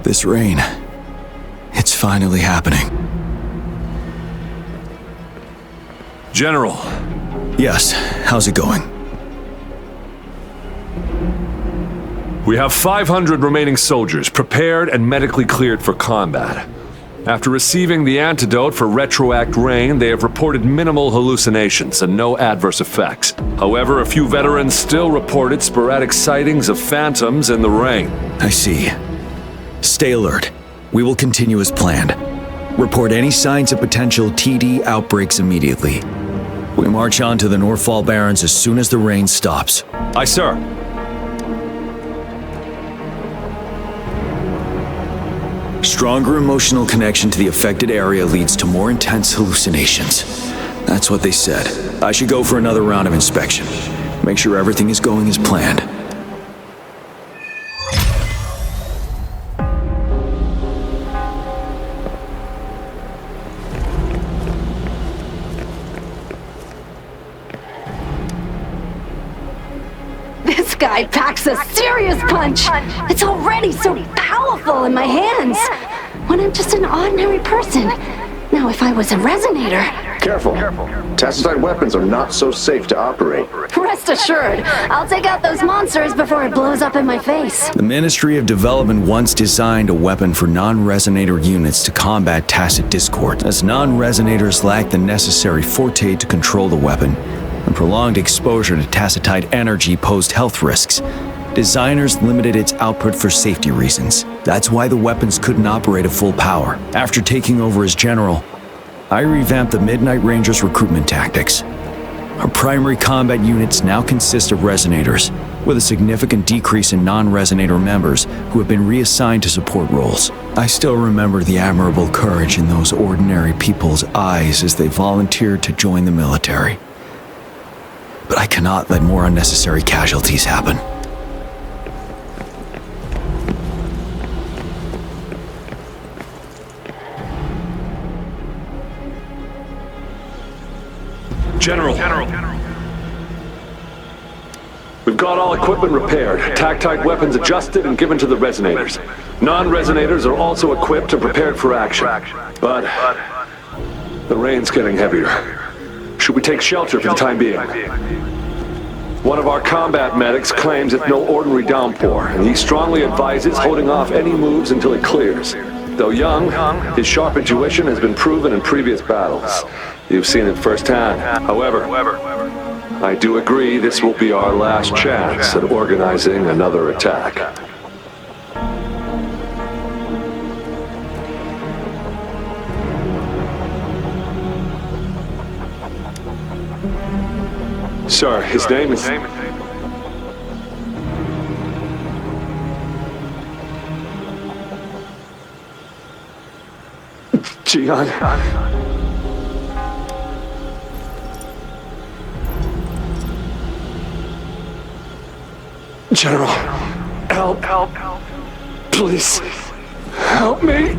This rain, it's finally happening. General. Yes, how's it going? We have 500 remaining soldiers prepared and medically cleared for combat. After receiving the antidote for retroact rain, they have reported minimal hallucinations and no adverse effects. However, a few veterans still reported sporadic sightings of phantoms in the rain. I see. Stay alert. We will continue as planned. Report any signs of potential TD outbreaks immediately. We march on to the Northfall Barrens as soon as the rain stops. Aye, sir. Stronger emotional connection to the affected area leads to more intense hallucinations. That's what they said. I should go for another round of inspection. Make sure everything is going as planned. This guy packs a serious punch! It's already so powerful in my hands! When I'm just an ordinary person. Now if I was a Resonator... Careful. Tacitite weapons are not so safe to operate. Rest assured, I'll take out those monsters before it blows up in my face. The Ministry of Development once designed a weapon for non-Resonator units to combat tacit discord, as non-Resonators lack the necessary forte to control the weapon, and prolonged exposure to tacitite energy posed health risks. Designers limited its output for safety reasons. That's why the weapons couldn't operate at full power. After taking over as general, I revamped the Midnight Rangers' recruitment tactics. Our primary combat units now consist of Resonators, with a significant decrease in non-Resonator members who have been reassigned to support roles. I still remember the admirable courage in those ordinary people's eyes as they volunteered to join the military. But I cannot let more unnecessary casualties happen. General. We've got all equipment repaired, tactite weapons adjusted and given to the Resonators. Non-Resonators are also equipped and prepared for action. But the rain's getting heavier. Should we take shelter for the time being? One of our combat medics claims it's no ordinary downpour, and he strongly advises holding off any moves until it clears. Though young, his sharp intuition has been proven in previous battles. You've seen it firsthand. However, I do agree this will be our last chance at organizing another attack. Sir, his name is... Gian. General, help. Please, help me.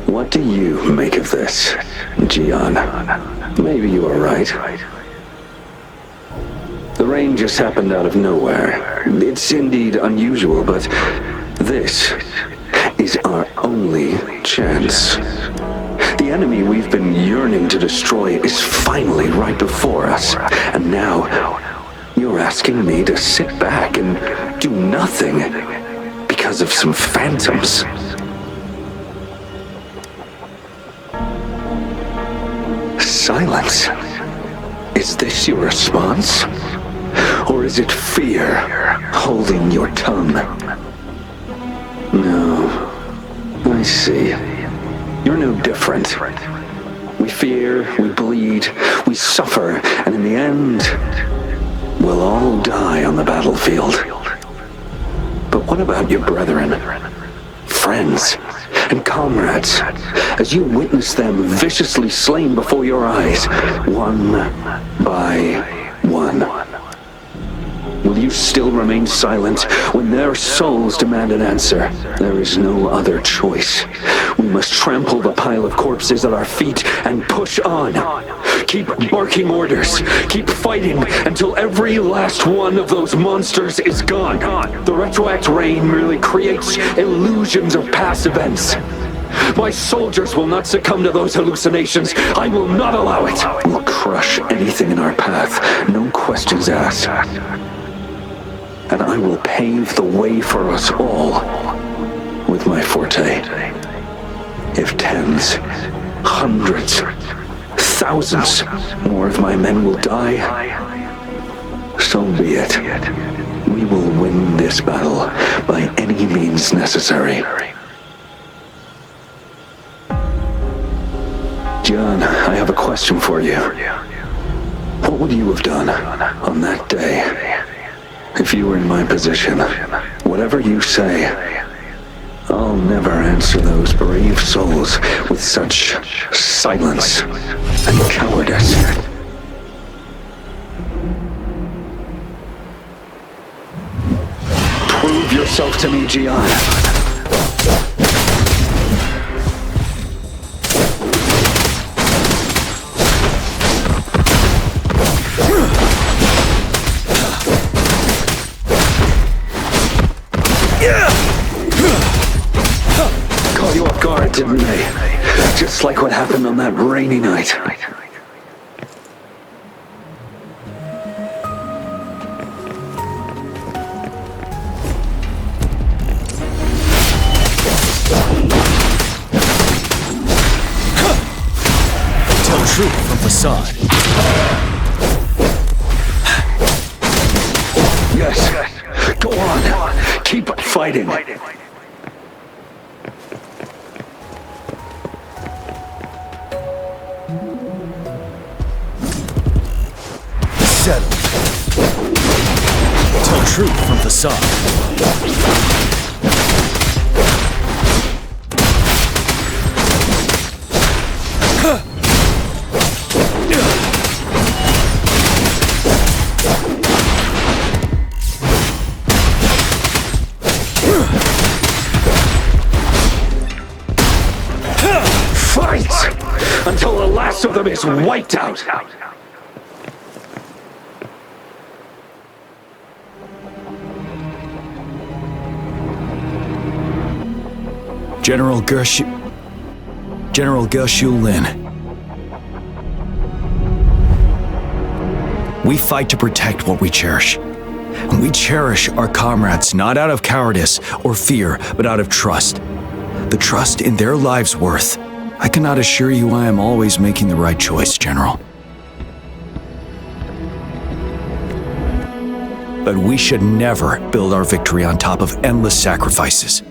What do you make of this, Gian? Maybe you are right. The rain just happened out of nowhere. It's indeed unusual, but this is our only chance. The enemy we've been yearning to destroy is finally right before us. And now, you're asking me to sit back and do nothing because of some phantoms. Silence. Is this your response? Or is it fear holding your tongue? No. I see. You're no different. We fear, we bleed, we suffer, and in the end, we'll all die on the battlefield. But what about your brethren, friends, and comrades, as you witness them viciously slain before your eyes, one by one? Will you still remain silent when their souls demand an answer? There is no other choice. We must trample the pile of corpses at our feet and push on Keep barking orders. Keep fighting until every last one of those monsters is gone. The retroact rain merely creates illusions of past events. My soldiers will not succumb to those hallucinations. I will not allow it. We'll crush anything in our path, no questions asked. And I will pave the way for us all with my forte. If tens, hundreds, thousands more of my men will die, so be it. We will win this battle by any means necessary. John, I have a question for you. What would you have done on that day if you were in my position? Whatever you say, I'll never answer those brave souls with such silence and cowardice. Prove yourself to me, Gian. Caught you off guard, didn't they? Just like what happened on that rainy night. Tell truth from facade. Yes. Go on. Keep fighting. Settle. Tell truth from facade. Fight! Until the last of them is wiped out! General Gershu Lin. We fight to protect what we cherish. And we cherish our comrades not out of cowardice or fear, but out of trust. The trust in their lives' worth. I cannot assure you I am always making the right choice, General. But we should never build our victory on top of endless sacrifices.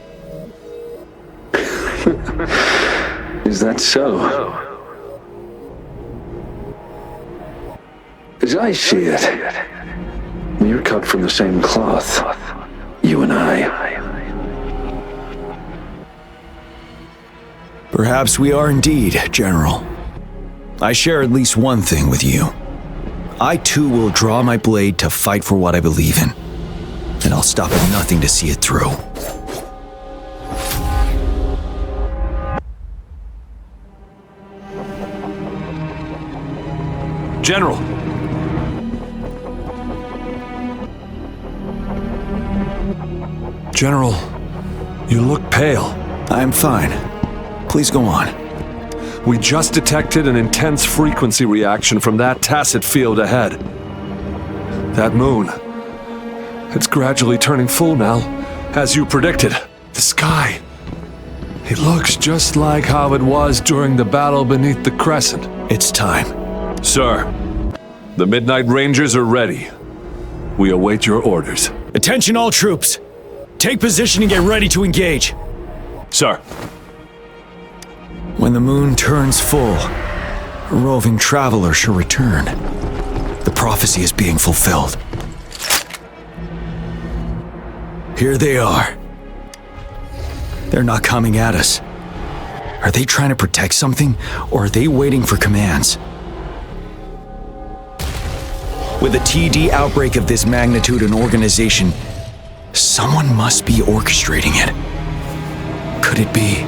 Is that so? As I see it, we're cut from the same cloth, you and I. Perhaps we are indeed, General. I share at least one thing with you. I too will draw my blade to fight for what I believe in. And I'll stop at nothing to see it through. General! General, you look pale. I'm fine. Please go on. We just detected an intense frequency reaction from that tacit field ahead. That moon. It's gradually turning full now, as you predicted. The sky. It looks just like how it was during the battle beneath the crescent. It's time. Sir, the Midnight Rangers are ready. We await your orders. Attention all troops! Take position and get ready to engage. Sir. When the moon turns full, a roving traveler shall return. The prophecy is being fulfilled. Here they are. They're not coming at us. Are they trying to protect something, or are they waiting for commands? With a TD outbreak of this magnitude and organization, someone must be orchestrating it. Could it be?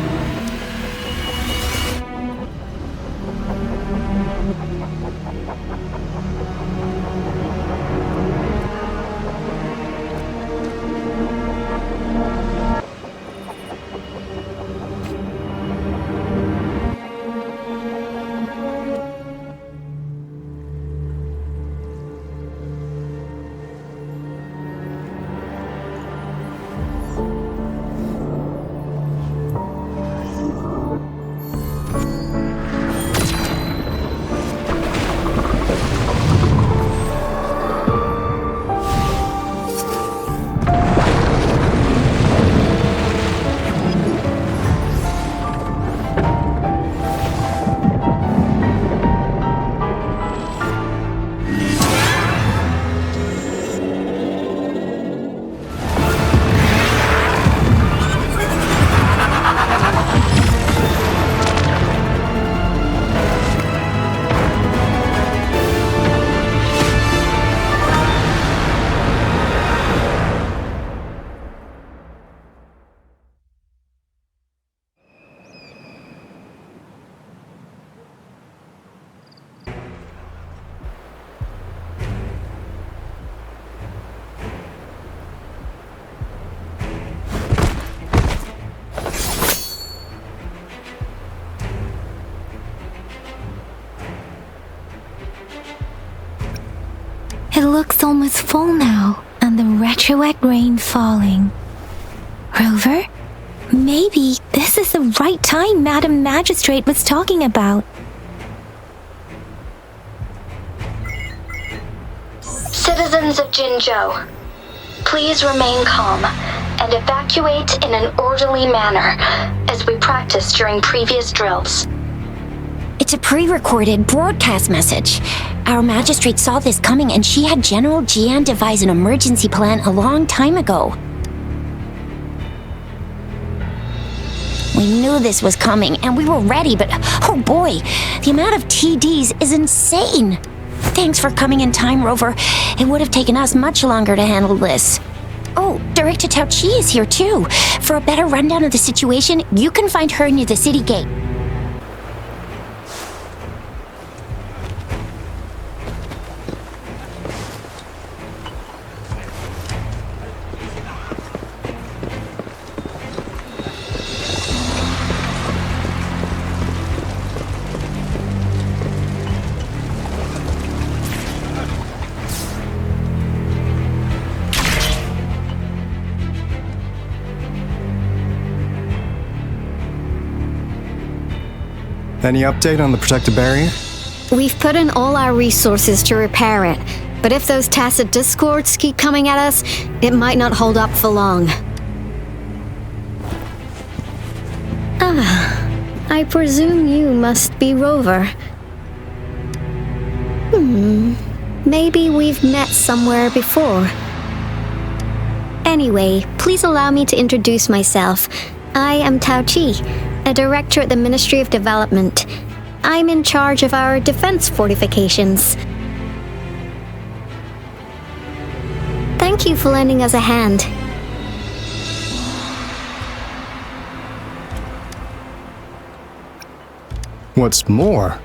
is almost full now, and the retroact rain falling. Rover, maybe this is the right time Madam Magistrate was talking about. Citizens of Jinzhou, please remain calm and evacuate in an orderly manner as we practiced during previous drills. It's a pre-recorded broadcast message. Our magistrate saw this coming and she had General Jian devise an emergency plan a long time ago. We knew this was coming and we were ready, but oh boy, the amount of TDs is insane. Thanks for coming in time, Rover. It would have taken us much longer to handle this. Oh, Director Tao Chi is here too. For a better rundown of the situation, you can find her near the city gate. Any update on the protective barrier? We've put in all our resources to repair it, but if those tacit discords keep coming at us, it might not hold up for long. I presume you must be Rover. Maybe we've met somewhere before. Anyway, please allow me to introduce myself. I am Tao Chi, a director at the Ministry of Development. I'm in charge of our defense fortifications. Thank you for lending us a hand. What's more,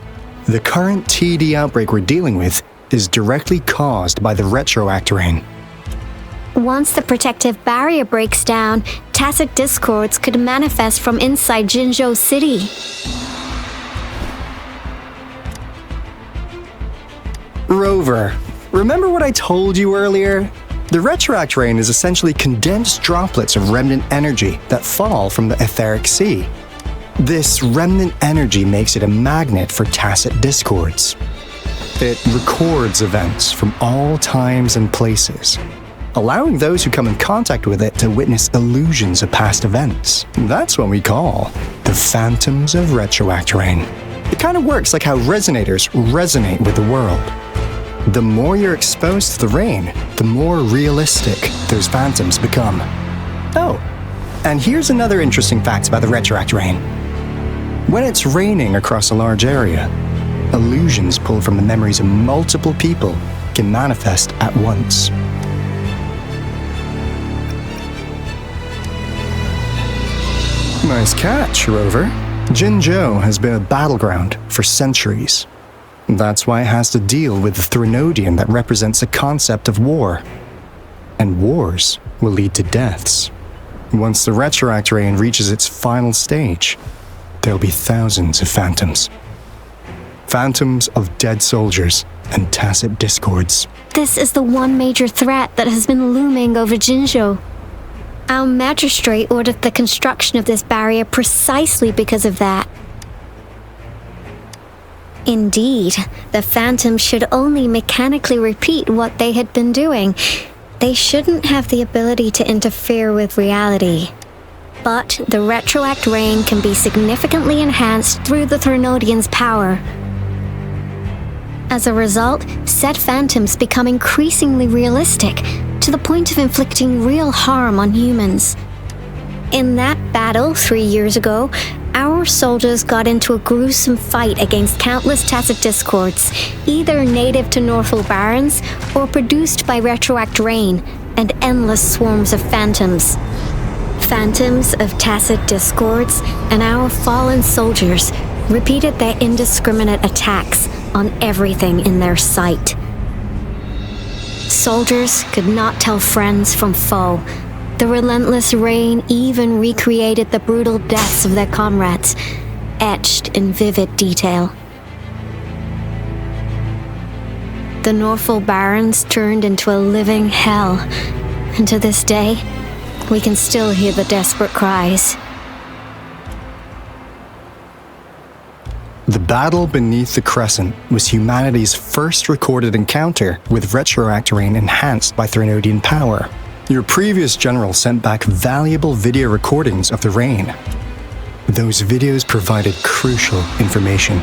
the current TD outbreak we're dealing with is directly caused by the retroact rain. Once the protective barrier breaks down, tacit discords could manifest from inside Jinzhou City. Rover, remember what I told you earlier? The retroact rain is essentially condensed droplets of remnant energy that fall from the etheric sea. This remnant energy makes it a magnet for tacit discords. It records events from all times and places, allowing those who come in contact with it to witness illusions of past events. That's what we call the phantoms of retroact rain. It kind of works like how resonators resonate with the world. The more you're exposed to the rain, the more realistic those phantoms become. Oh, and here's another interesting fact about the retroact rain. When it's raining across a large area, illusions pulled from the memories of multiple people can manifest at once. Nice catch, Rover. Jinzhou has been a battleground for centuries. That's why it has to deal with the Threnodian that represents the concept of war. And wars will lead to deaths. Once the retroact rain reaches its final stage, there'll be thousands of phantoms. Phantoms of dead soldiers and tacit discords. This is the one major threat that has been looming over Jinzhou. Our magistrate ordered the construction of this barrier precisely because of that. Indeed, the phantoms should only mechanically repeat what they had been doing. They shouldn't have the ability to interfere with reality. But the retroact rain can be significantly enhanced through the Threnodian's power. As a result, said phantoms become increasingly realistic, to the point of inflicting real harm on humans. In that battle 3 years ago, our soldiers got into a gruesome fight against countless tacit discords, either native to Northwell Barrens or produced by retroact rain and endless swarms of phantoms. Phantoms of tacit discords and our fallen soldiers repeated their indiscriminate attacks on everything in their sight. Soldiers could not tell friends from foe. The relentless rain even recreated the brutal deaths of their comrades, etched in vivid detail. The Norfolk Barrens turned into a living hell. And to this day, we can still hear the desperate cries. The battle beneath the Crescent was humanity's first recorded encounter with retroact rain enhanced by Threnodian power. Your previous general sent back valuable video recordings of the rain. Those videos provided crucial information,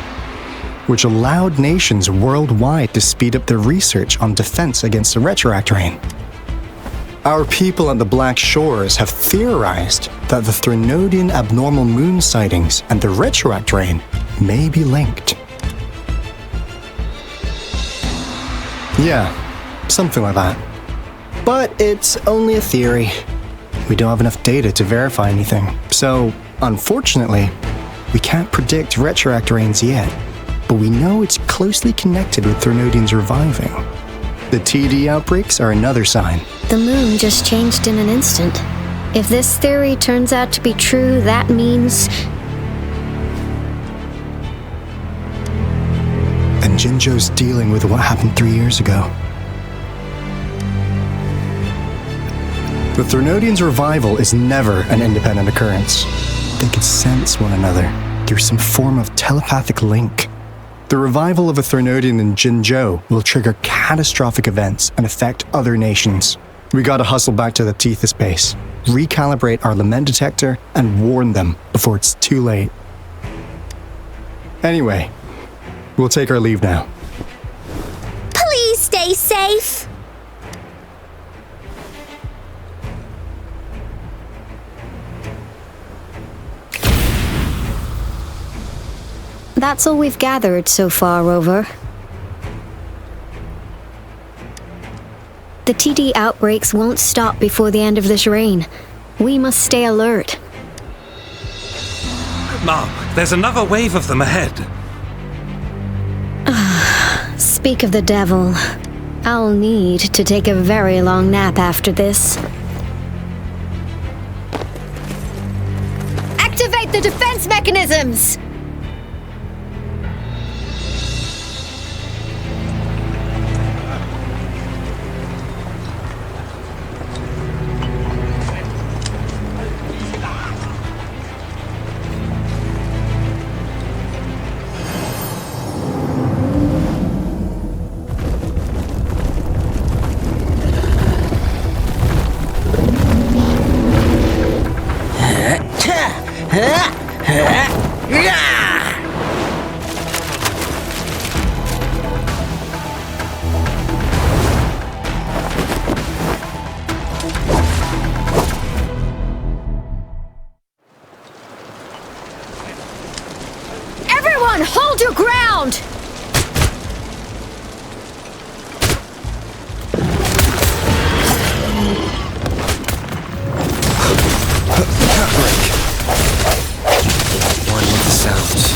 which allowed nations worldwide to speed up their research on defense against the retroact rain. Our people at the Black Shores have theorized that the Threnodian abnormal moon sightings and the retroact rain may be linked. Yeah, something like that. But it's only a theory. We don't have enough data to verify anything. So, unfortunately, we can't predict retroact rains yet. But we know it's closely connected with Threnodians reviving. The TD outbreaks are another sign. The moon just changed in an instant. If this theory turns out to be true, that means... And Jinzhou's dealing with what happened 3 years ago. The Threnodians' revival is never an independent occurrence. They could sense one another through some form of telepathic link. The revival of a Threnodian in Jinzhou will trigger catastrophic events and affect other nations. We gotta hustle back to the Tethys base, recalibrate our Lament detector, and warn them before it's too late. Anyway, we'll take our leave now. Please stay safe. That's all we've gathered so far, Rover. The TD outbreaks won't stop before the end of this reign. We must stay alert. Mom, there's another wave of them ahead. Speak of the devil. I'll need to take a very long nap after this. Activate the defense mechanisms! Everyone, hold your ground! One with the sounds.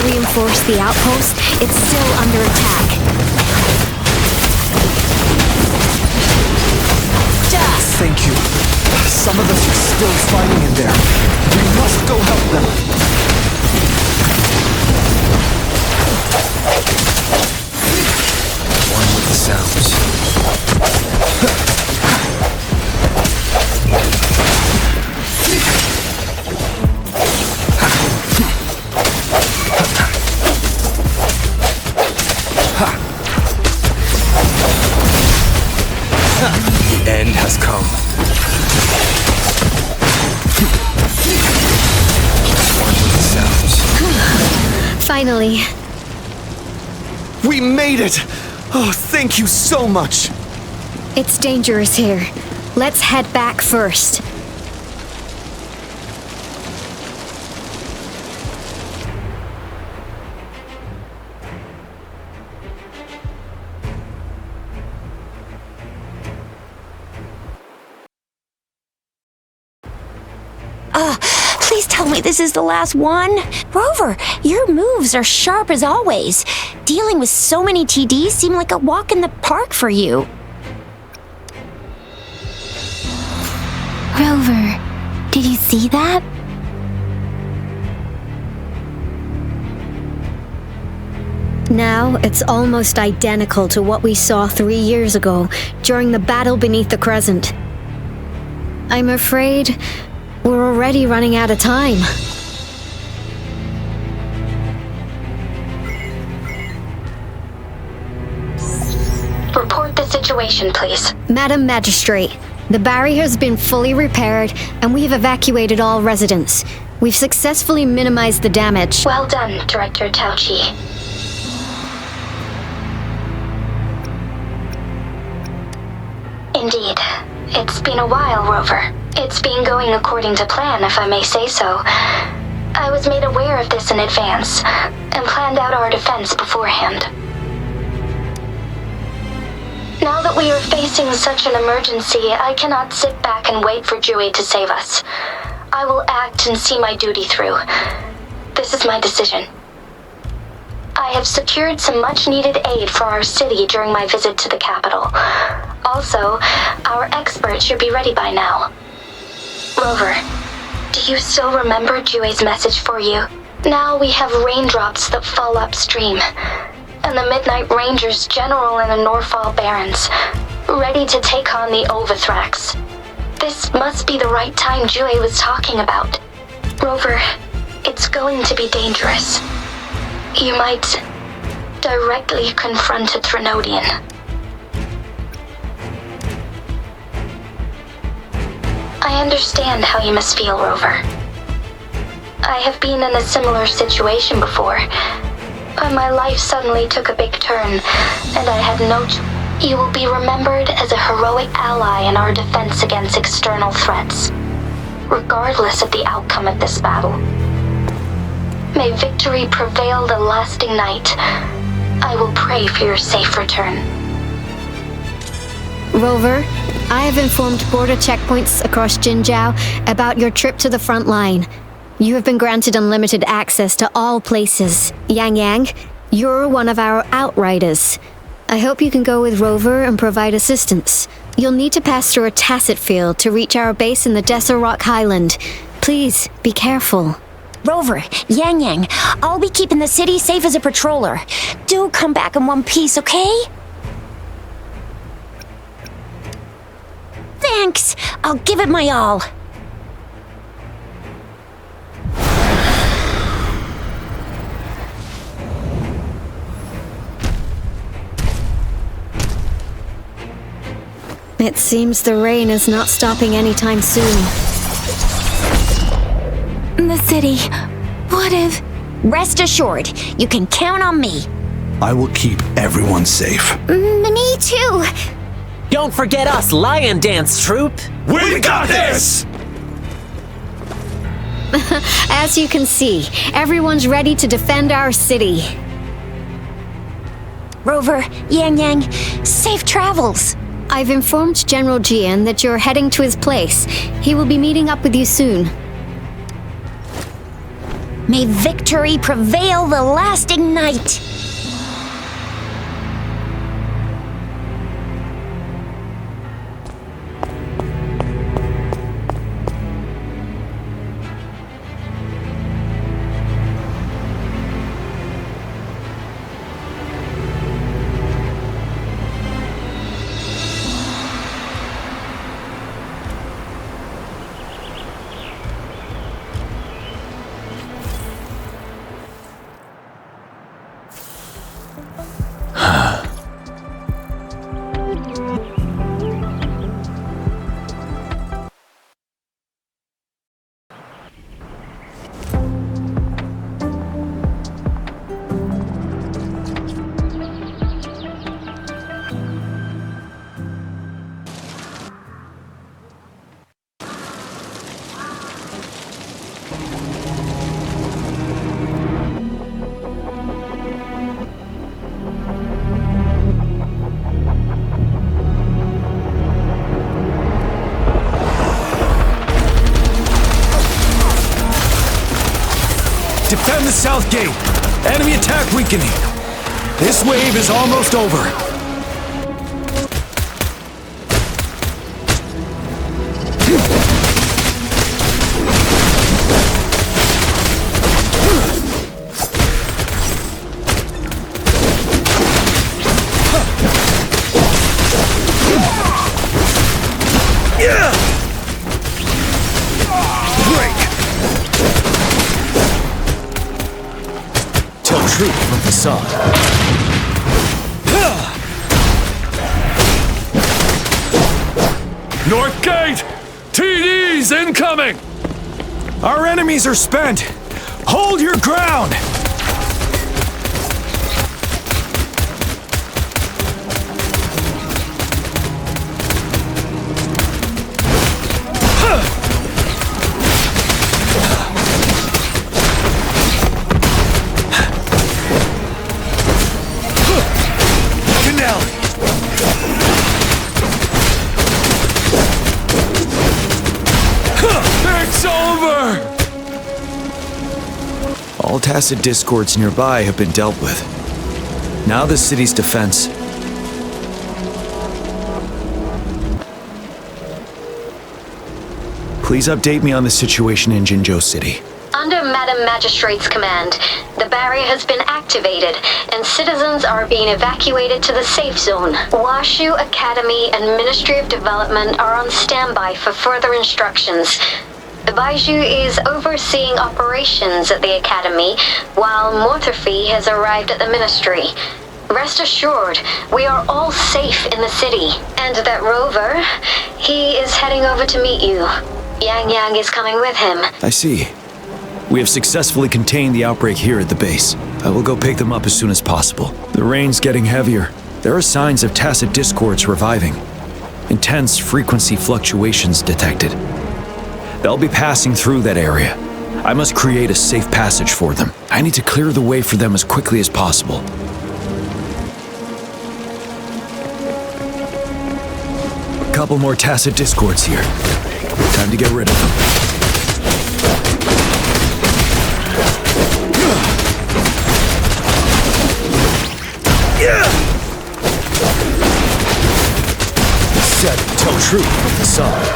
Reinforce the outpost. It's still under attack. Thank you. Some of us are still fighting in there. We must go help them. One with the sounds. The end has come. One with the sounds. Finally. We made it! Oh, thank you so much! It's dangerous here. Let's head back first. Please tell me this is the last one. Rover, your moves are sharp as always. Dealing with so many TDs seemed like a walk in the park for you. Rover, did you see that? Now it's almost identical to what we saw 3 years ago during the battle beneath the Crescent. I'm afraid we're already running out of time. Report the situation, please. Madam Magistrate, the barrier has been fully repaired and we have evacuated all residents. We've successfully minimized the damage. Well done, Director Tauchi. Indeed. It's been a while, Rover. It's been going according to plan, if I may say so. I was made aware of this in advance, and planned out our defense beforehand. Now that we are facing such an emergency, I cannot sit back and wait for Dewey to save us. I will act and see my duty through. This is my decision. I have secured some much-needed aid for our city during my visit to the capital. Also, our expert should be ready by now. Rover, do you still remember Dewey's message for you? Now we have raindrops that fall upstream, and the Midnight Rangers General in the Norfall Barrens, ready to take on the Overthrax. This must be the right time Dewey was talking about. Rover, it's going to be dangerous. You might directly confront a Trinodian. I understand how you must feel, Rover. I have been in a similar situation before, but my life suddenly took a big turn, and I had no choice. You will be remembered as a heroic ally in our defense against external threats, regardless of the outcome of this battle. May victory prevail the lasting night. I will pray for your safe return. Rover, I have informed border checkpoints across Jinzhou about your trip to the front line. You have been granted unlimited access to all places. Yang Yang, you're one of our outriders. I hope you can go with Rover and provide assistance. You'll need to pass through a tacit field to reach our base in the Desert Rock Highland. Please, be careful. Rover, Yang Yang, I'll be keeping the city safe as a patroller. Do come back in one piece, okay? Thanks. I'll give it my all. It seems the rain is not stopping anytime soon. The city. What if... Rest assured, you can count on me. I will keep everyone safe. Me too. Don't forget us, Lion Dance Troupe! We got this! As you can see, everyone's ready to defend our city. Rover, Yang Yang, safe travels. I've informed General Jian that you're heading to his place. He will be meeting up with you soon. May victory prevail the lasting night. defend the south gate. Enemy attack weakening. This wave is almost over. Troop from facade. North Gate! TDs incoming! Our enemies are spent. Hold your ground! All tacit discords nearby have been dealt with. Now the city's defense. Please update me on the situation in Jinzhou City. Under Madam Magistrate's command, the barrier has been activated, and citizens are being evacuated to the safe zone. Washu Academy and Ministry of Development are on standby for further instructions. Baiju is overseeing operations at the Academy, while Mortherfee has arrived at the Ministry. Rest assured, we are all safe in the city. And that Rover, he is heading over to meet you. Yang Yang is coming with him. I see. We have successfully contained the outbreak here at the base. I will go pick them up as soon as possible. The rain's getting heavier. There are signs of tacit discords reviving. Intense frequency fluctuations detected. They'll be passing through that area. I must create a safe passage for them. I need to clear the way for them as quickly as possible. A couple more tacit discords here. Time to get rid of them. Set tell true from the sun.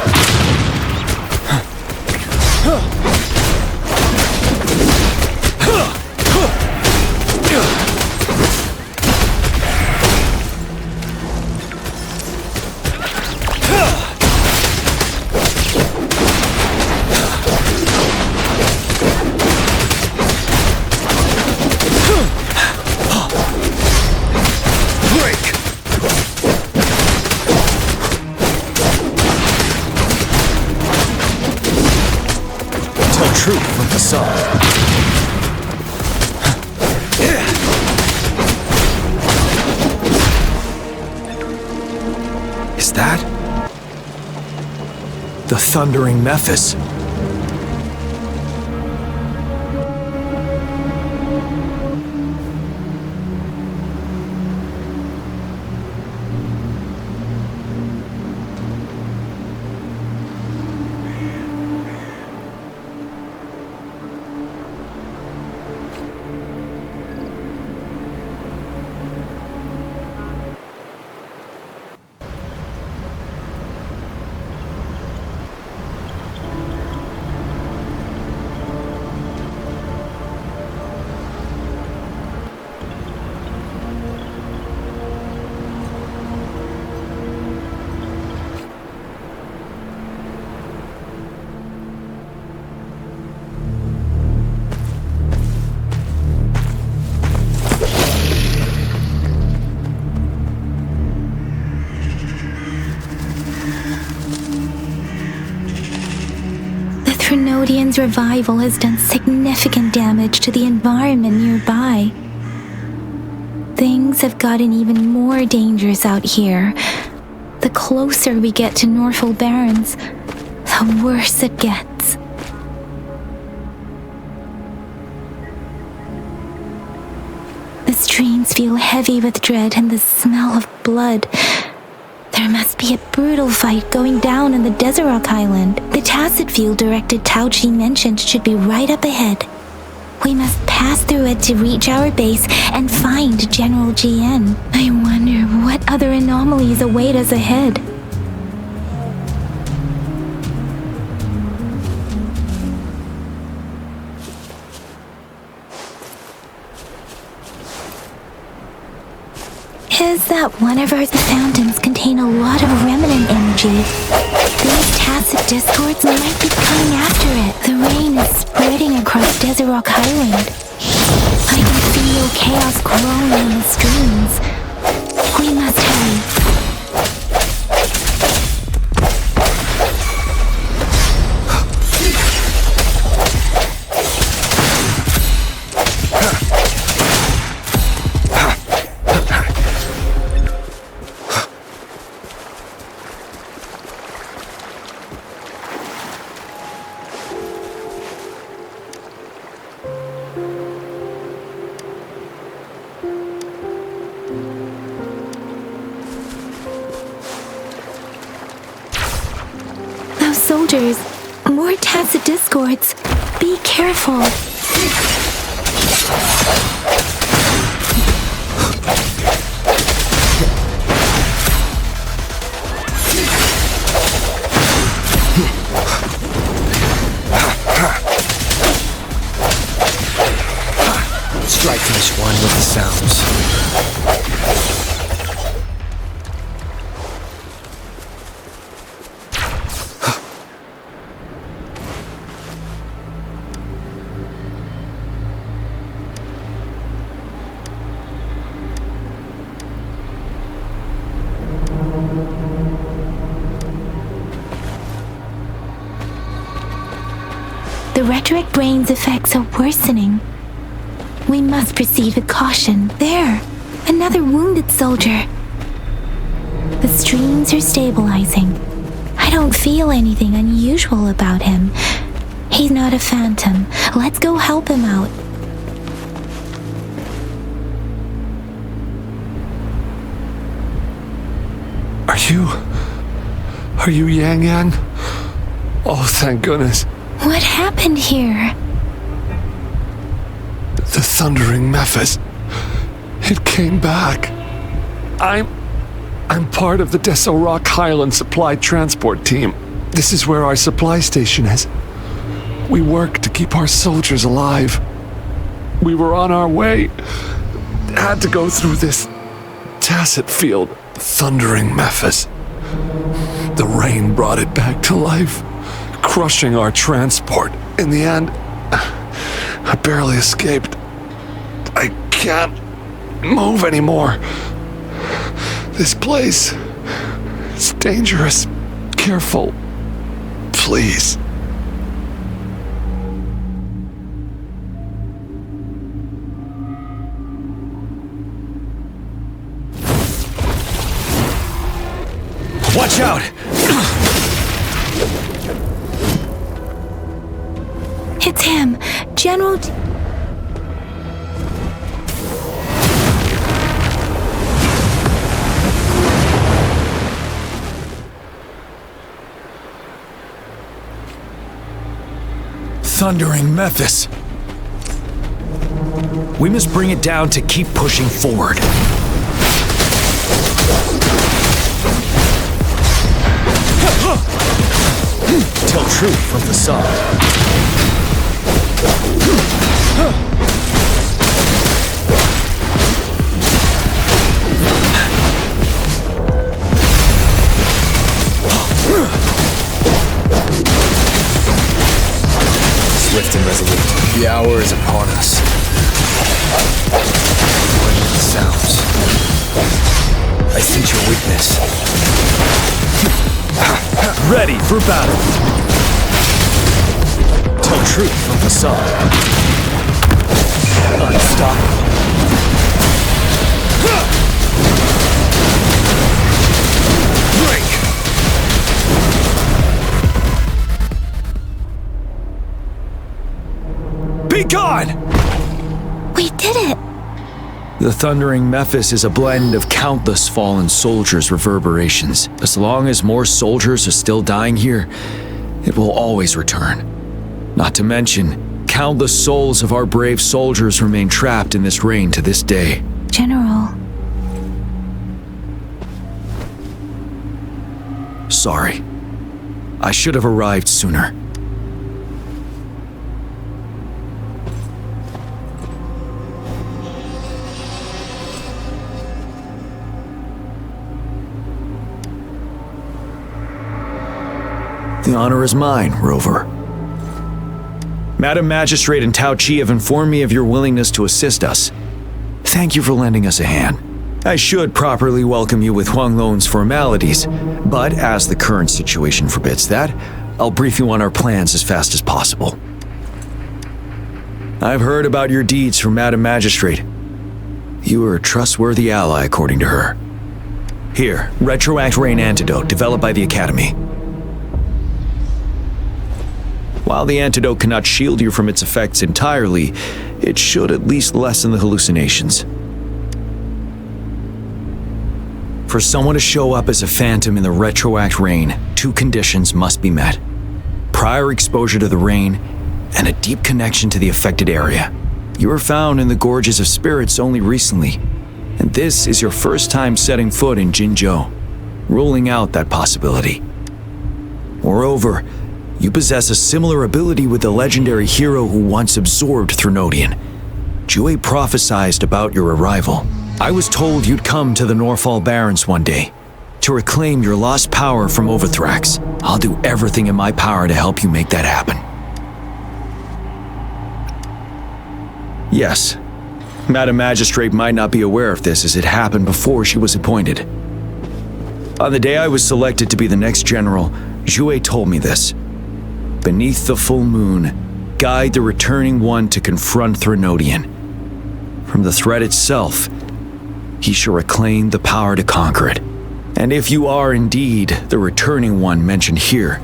True from facade. Is that the thundering Mephis? Trinodian's revival has done significant damage to the environment nearby. Things have gotten even more dangerous out here. The closer we get to Norfolk Barrens, the worse it gets. The streams feel heavy with dread and the smell of blood. There must be a brutal fight going down in the Desolated Island. The tacit field directed Tao Chi mentioned should be right up ahead. We must pass through it to reach our base and find General GN. I wonder what other anomalies await us ahead. Is that one of Earth's fountains contain a lot of remnant energy? These tacit discords might be coming after it. The rain is spreading across Desert Rock Highland. I can feel chaos growing in the streams. We must hurry. Soldiers, more tacit discords. Be careful. Strike this one with the sounds. The retroact brain's effects are worsening. We must proceed with caution. There! Another wounded soldier. The streams are stabilizing. I don't feel anything unusual about him. He's not a phantom. Let's go help him out. Are you Yang Yang? Oh, thank goodness. What happened here? The thundering Mephis. It came back. I'm part of the Desolated Rock Highland supply transport team. This is where our supply station is. We work to keep our soldiers alive. We were on our way. Had to go through this tacit field, thundering Mephis. The rain brought it back to life, crushing our transport. In the end, I barely escaped. I can't move anymore. This place, it's dangerous. Careful, please. Watch out! It's him, General... Thundering Mephis. We must bring it down to keep pushing forward. Tell truth from facade. Swift and resolute. The hour is upon us. What are the sounds? I sense your weakness. Ready for battle. Tell truth from facade. Unstoppable. Break. Be gone! We did it! The thundering Mephis is a blend of countless fallen soldiers' reverberations. As long as more soldiers are still dying here, it will always return. Not to mention, countless souls of our brave soldiers remain trapped in this rain to this day. General. Sorry. I should have arrived sooner. The honor is mine, Rover. Madam Magistrate and Tao Chi have informed me of your willingness to assist us. Thank you for lending us a hand. I should properly welcome you with Huang Lon's formalities, but as the current situation forbids that, I'll brief you on our plans as fast as possible. I've heard about your deeds from Madam Magistrate. You are a trustworthy ally, according to her. Here, Retroact Rain Antidote, developed by the Academy. While the antidote cannot shield you from its effects entirely, it should at least lessen the hallucinations. For someone to show up as a phantom in the Retroact Rain, 2 conditions must be met. Prior exposure to the rain, and a deep connection to the affected area. You were found in the Gorges of Spirits only recently, and this is your first time setting foot in Jinzhou, ruling out that possibility. Moreover, you possess a similar ability with the legendary hero who once absorbed Threnodian. Jue prophesied about your arrival. I was told you'd come to the Norfall Barrens one day to reclaim your lost power from Overthrax. I'll do everything in my power to help you make that happen. Yes, Madam Magistrate might not be aware of this as it happened before she was appointed. On the day I was selected to be the next general, Jue told me this. Beneath the full moon, guide the returning one to confront Threnodian. From the threat itself, he shall reclaim the power to conquer it. And if you are indeed the returning one mentioned here,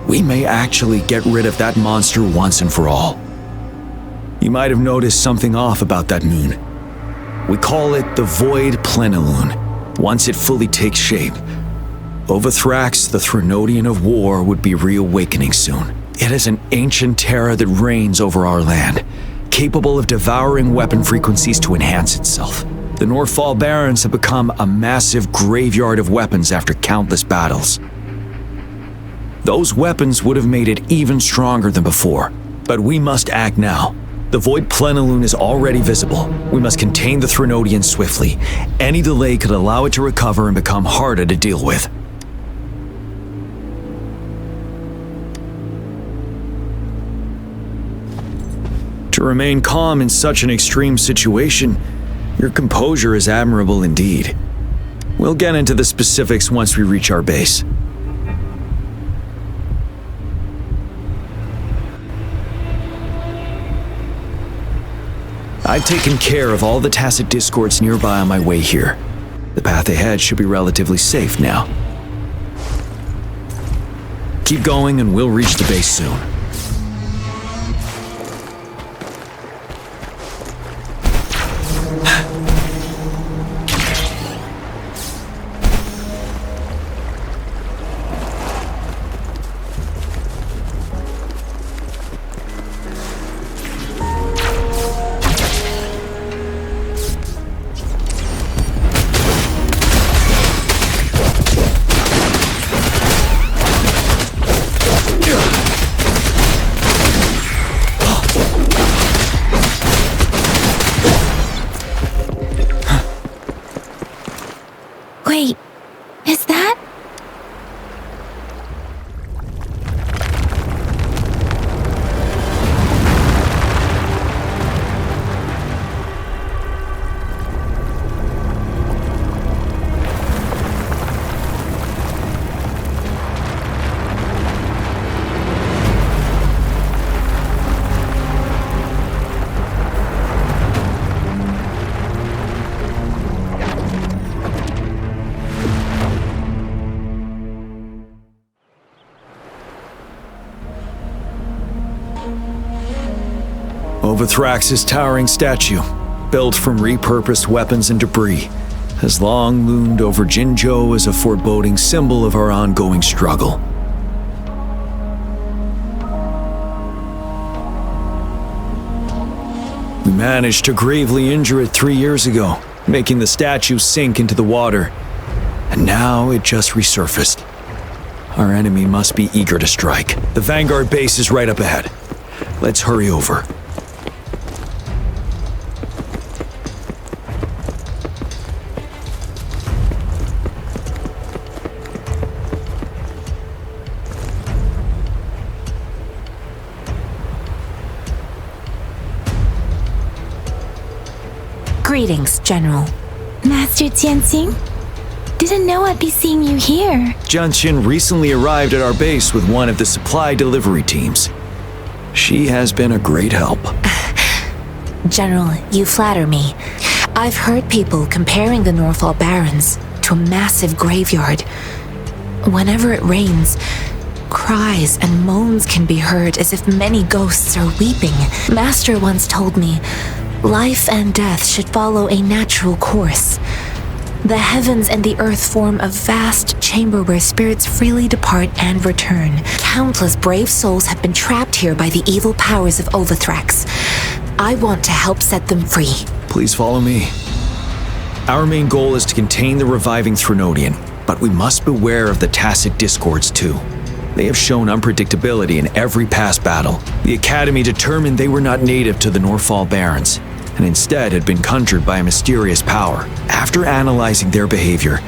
we may actually get rid of that monster once and for all. You might have noticed something off about that moon. We call it the Void Plenilune. Once it fully takes shape, Overthrax, the Threnodian of War, would be reawakening soon. It is an ancient terror that reigns over our land, capable of devouring weapon frequencies to enhance itself. The Norfall Barrens have become a massive graveyard of weapons after countless battles. Those weapons would have made it even stronger than before, but we must act now. The Void Plenilune is already visible. We must contain the Threnodian swiftly. Any delay could allow it to recover and become harder to deal with. To remain calm in such an extreme situation, your composure is admirable indeed. We'll get into the specifics once we reach our base. I've taken care of all the tacit discords nearby on my way here. The path ahead should be relatively safe now. Keep going and we'll reach the base soon. Wait, is that? Overthrax's towering statue, built from repurposed weapons and debris, has long loomed over Jinzhou as a foreboding symbol of our ongoing struggle. We managed to gravely injure it 3 years ago, making the statue sink into the water. And now it just resurfaced. Our enemy must be eager to strike. The Vanguard base is right up ahead. Let's hurry over. Greetings, General. Master Jianxing? Didn't know I'd be seeing you here. Jianxin recently arrived at our base with one of the supply delivery teams. She has been a great help. General, you flatter me. I've heard people comparing the Norfall Barrens to a massive graveyard. Whenever it rains, cries and moans can be heard as if many ghosts are weeping. Master once told me, life and death should follow a natural course. The heavens and the earth form a vast chamber where spirits freely depart and return. Countless brave souls have been trapped here by the evil powers of Overthrax. I want to help set them free. Please follow me. Our main goal is to contain the reviving Threnodian, but we must beware of the tacit discords too. They have shown unpredictability in every past battle. The Academy determined they were not native to the Norfall Barrens, and instead had been conjured by a mysterious power. After analyzing their behavior,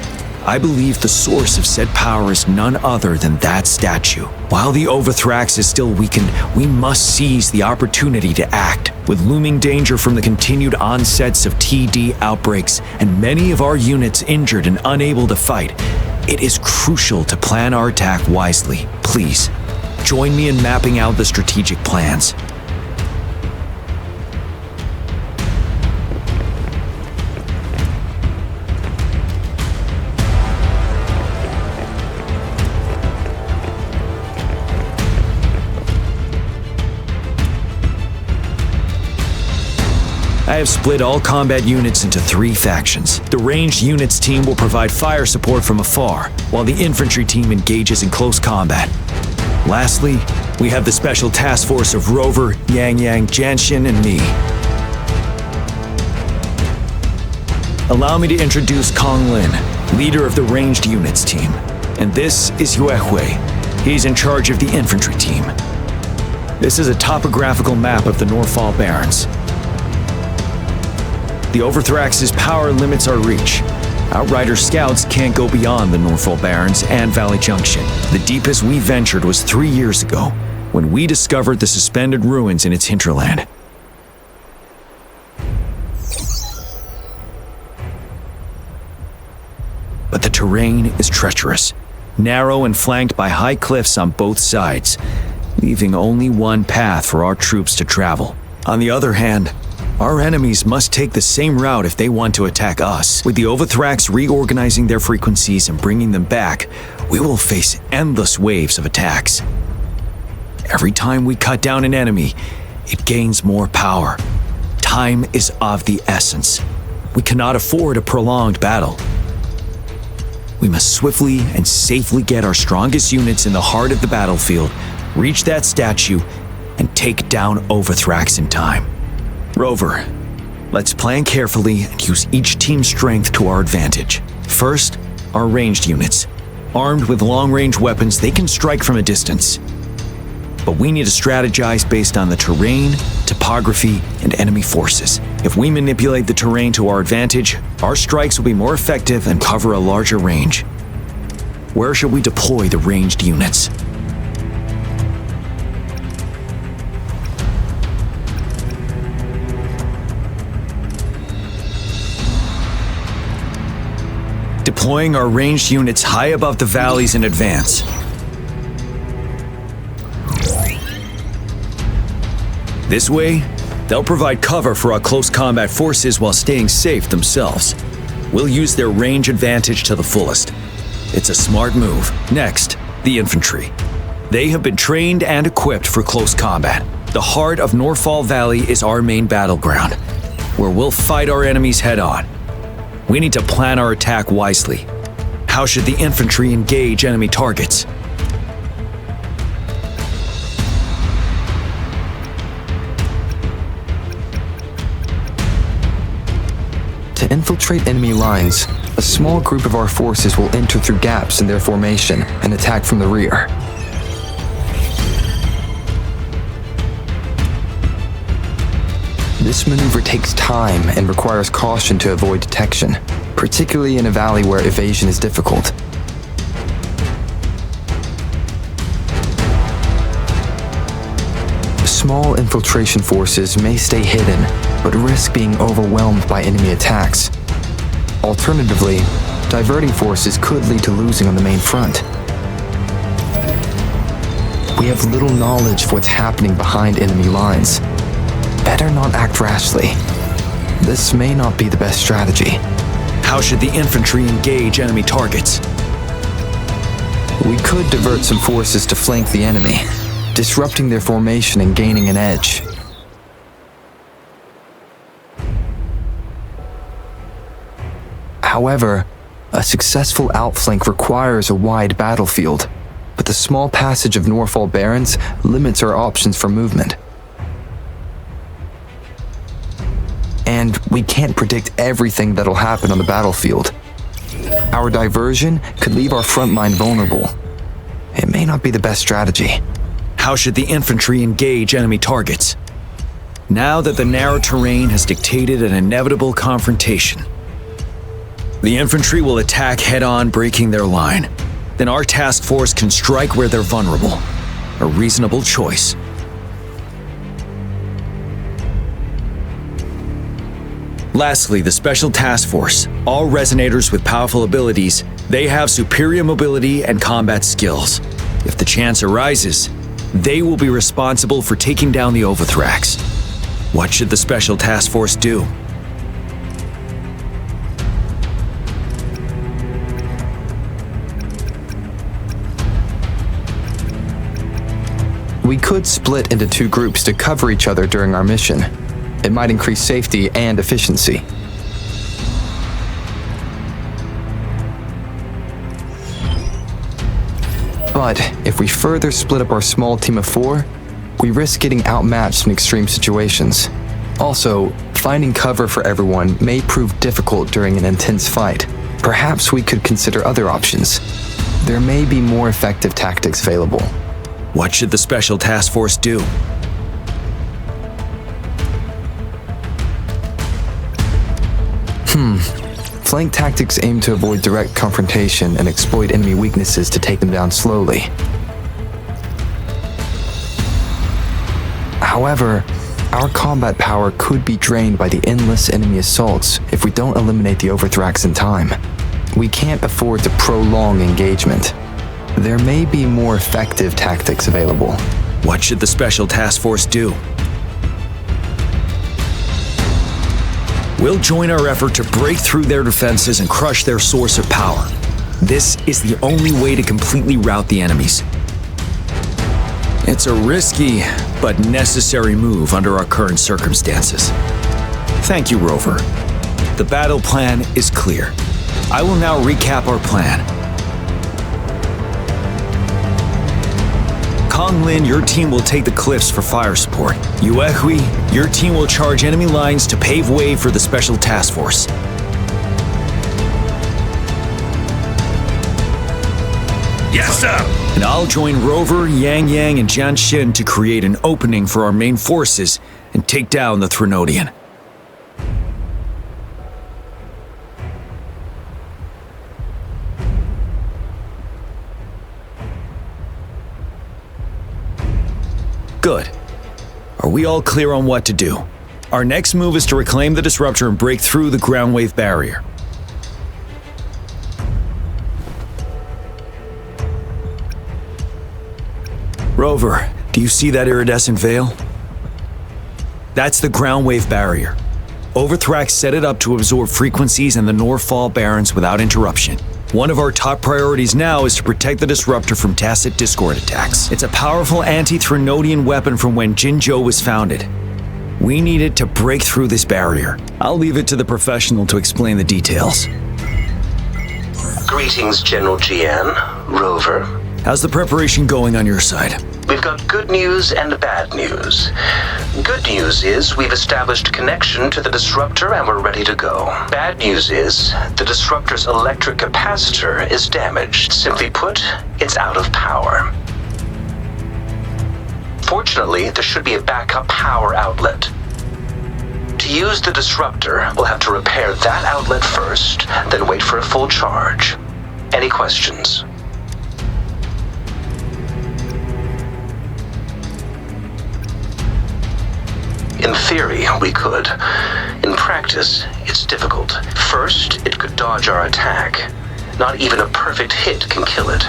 I believe the source of said power is none other than that statue. While the Overthrax is still weakened, we must seize the opportunity to act. With looming danger from the continued onsets of TD outbreaks and many of our units injured and unable to fight, it is crucial to plan our attack wisely. Please, join me in mapping out the strategic plans. I have split all combat units into 3 factions. The ranged units team will provide fire support from afar, while the infantry team engages in close combat. Lastly, we have the special task force of Rover, Yang, Jianxin, and me. Allow me to introduce Kong Lin, leader of the ranged units team. And this is Yue Hui. He's in charge of the infantry team. This is a topographical map of the Norfall Barrens. The Overthrax's power limits our reach. Outrider scouts can't go beyond the Norfall Barrens and Valley Junction. The deepest we ventured was 3 years ago, when we discovered the suspended ruins in its hinterland. But the terrain is treacherous, narrow and flanked by high cliffs on both sides, leaving only one path for our troops to travel. On the other hand, our enemies must take the same route if they want to attack us. With the Overthrax reorganizing their frequencies and bringing them back, we will face endless waves of attacks. Every time we cut down an enemy, it gains more power. Time is of the essence. We cannot afford a prolonged battle. We must swiftly and safely get our strongest units in the heart of the battlefield, reach that statue, and take down Overthrax in time. Rover, let's plan carefully and use each team's strength to our advantage. First, our ranged units. Armed with long-range weapons, they can strike from a distance. But we need to strategize based on the terrain, topography, and enemy forces. If we manipulate the terrain to our advantage, our strikes will be more effective and cover a larger range. Where shall we deploy the ranged units? Deploying our ranged units high above the valleys in advance. This way, they'll provide cover for our close combat forces while staying safe themselves. We'll use their range advantage to the fullest. It's a smart move. Next, the infantry. They have been trained and equipped for close combat. The heart of Norfall Valley is our main battleground, where we'll fight our enemies head-on. We need to plan our attack wisely. How should the infantry engage enemy targets? To infiltrate enemy lines, a small group of our forces will enter through gaps in their formation and attack from the rear. This maneuver takes time and requires caution to avoid detection, particularly in a valley where evasion is difficult. Small infiltration forces may stay hidden, but risk being overwhelmed by enemy attacks. Alternatively, diverting forces could lead to losing on the main front. We have little knowledge of what's happening behind enemy lines. Better not act rashly. This may not be the best strategy. How should the infantry engage enemy targets? We could divert some forces to flank the enemy, disrupting their formation and gaining an edge. However, a successful outflank requires a wide battlefield, but the small passage of Norfall Barrens limits our options for movement. And we can't predict everything that'll happen on the battlefield. Our diversion could leave our front line vulnerable. It may not be the best strategy. How should the infantry engage enemy targets? Now that the narrow terrain has dictated an inevitable confrontation, the infantry will attack head-on, breaking their line. Then our task force can strike where they're vulnerable. A reasonable choice. Lastly, the Special Task Force. All Resonators with powerful abilities, they have superior mobility and combat skills. If the chance arises, they will be responsible for taking down the Overthrax. What should the Special Task Force do? We could split into two groups to cover each other during our mission. It might increase safety and efficiency. But if we further split up our small team of 4, we risk getting outmatched in extreme situations. Also, finding cover for everyone may prove difficult during an intense fight. Perhaps we could consider other options. There may be more effective tactics available. What should the Special Task Force do? Flank tactics aim to avoid direct confrontation and exploit enemy weaknesses to take them down slowly. However, our combat power could be drained by the endless enemy assaults if we don't eliminate the Overthrax in time. We can't afford to prolong engagement. There may be more effective tactics available. What should the Special Task Force do? We'll join our effort to break through their defenses and crush their source of power. This is the only way to completely rout the enemies. It's a risky but necessary move under our current circumstances. Thank you, Rover. The battle plan is clear. I will now recap our plan. Konglin, your team will take the cliffs for fire support. Yuehui, your team will charge enemy lines to pave way for the Special Task Force. Yes, sir! And I'll join Rover, Yang Yang, and Jian Xin to create an opening for our main forces and take down the Threnodian. Good. Are we all clear on what to do? Our next move is to reclaim the disruptor and break through the ground wave barrier. Rover, do you see that iridescent veil? That's the ground wave barrier. Overthrax set it up to absorb frequencies in the Norfall Barrens without interruption. One of our top priorities now is to protect the disruptor from tacit discord attacks. It's a powerful anti-Threnodian weapon from when Jinzhou was founded. We need it to break through this barrier. I'll leave it to the professional to explain the details. Greetings, General Jian, Rover. How's the preparation going on your side? We've got good news and bad news. Good news is we've established connection to the disruptor and we're ready to go. Bad news is the disruptor's electric capacitor is damaged. Simply put, it's out of power. Fortunately, there should be a backup power outlet. To use the disruptor, we'll have to repair that outlet first, then wait for a full charge. Any questions? In theory, we could. In practice, it's difficult. First, it could dodge our attack. Not even a perfect hit can kill it.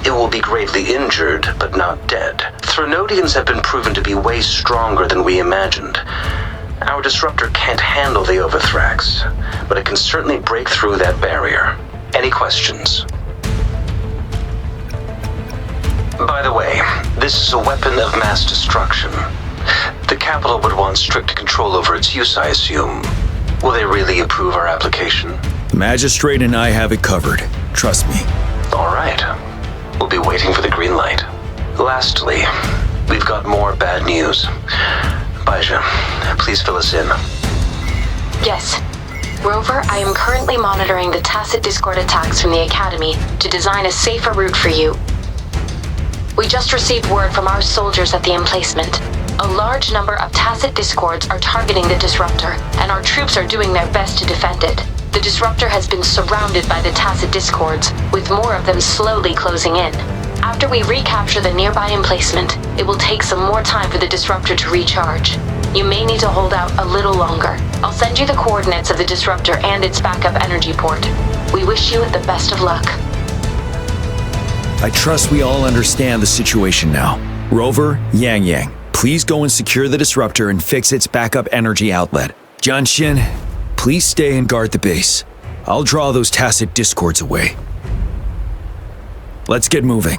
It will be gravely injured, but not dead. Threnodians have been proven to be way stronger than we imagined. Our disruptor can't handle the Overthrax, but it can certainly break through that barrier. Any questions? By the way, this is a weapon of mass destruction. The capital would want strict control over its use, I assume. Will they really approve our application? Magistrate and I have it covered. Trust me. All right. We'll be waiting for the green light. Lastly, we've got more bad news. Baija, please fill us in. Yes. Rover, I am currently monitoring the tacit discord attacks from the Academy to design a safer route for you. We just received word from our soldiers at the emplacement. A large number of tacit discords are targeting the disruptor, and our troops are doing their best to defend it. The disruptor has been surrounded by the tacit discords, with more of them slowly closing in. After we recapture the nearby emplacement, it will take some more time for the disruptor to recharge. You may need to hold out a little longer. I'll send you the coordinates of the disruptor and its backup energy port. We wish you the best of luck. I trust we all understand the situation now. Rover, Yang, please go and secure the disruptor and fix its backup energy outlet. Jianxin, please stay and guard the base. I'll draw those tacit discords away. Let's get moving.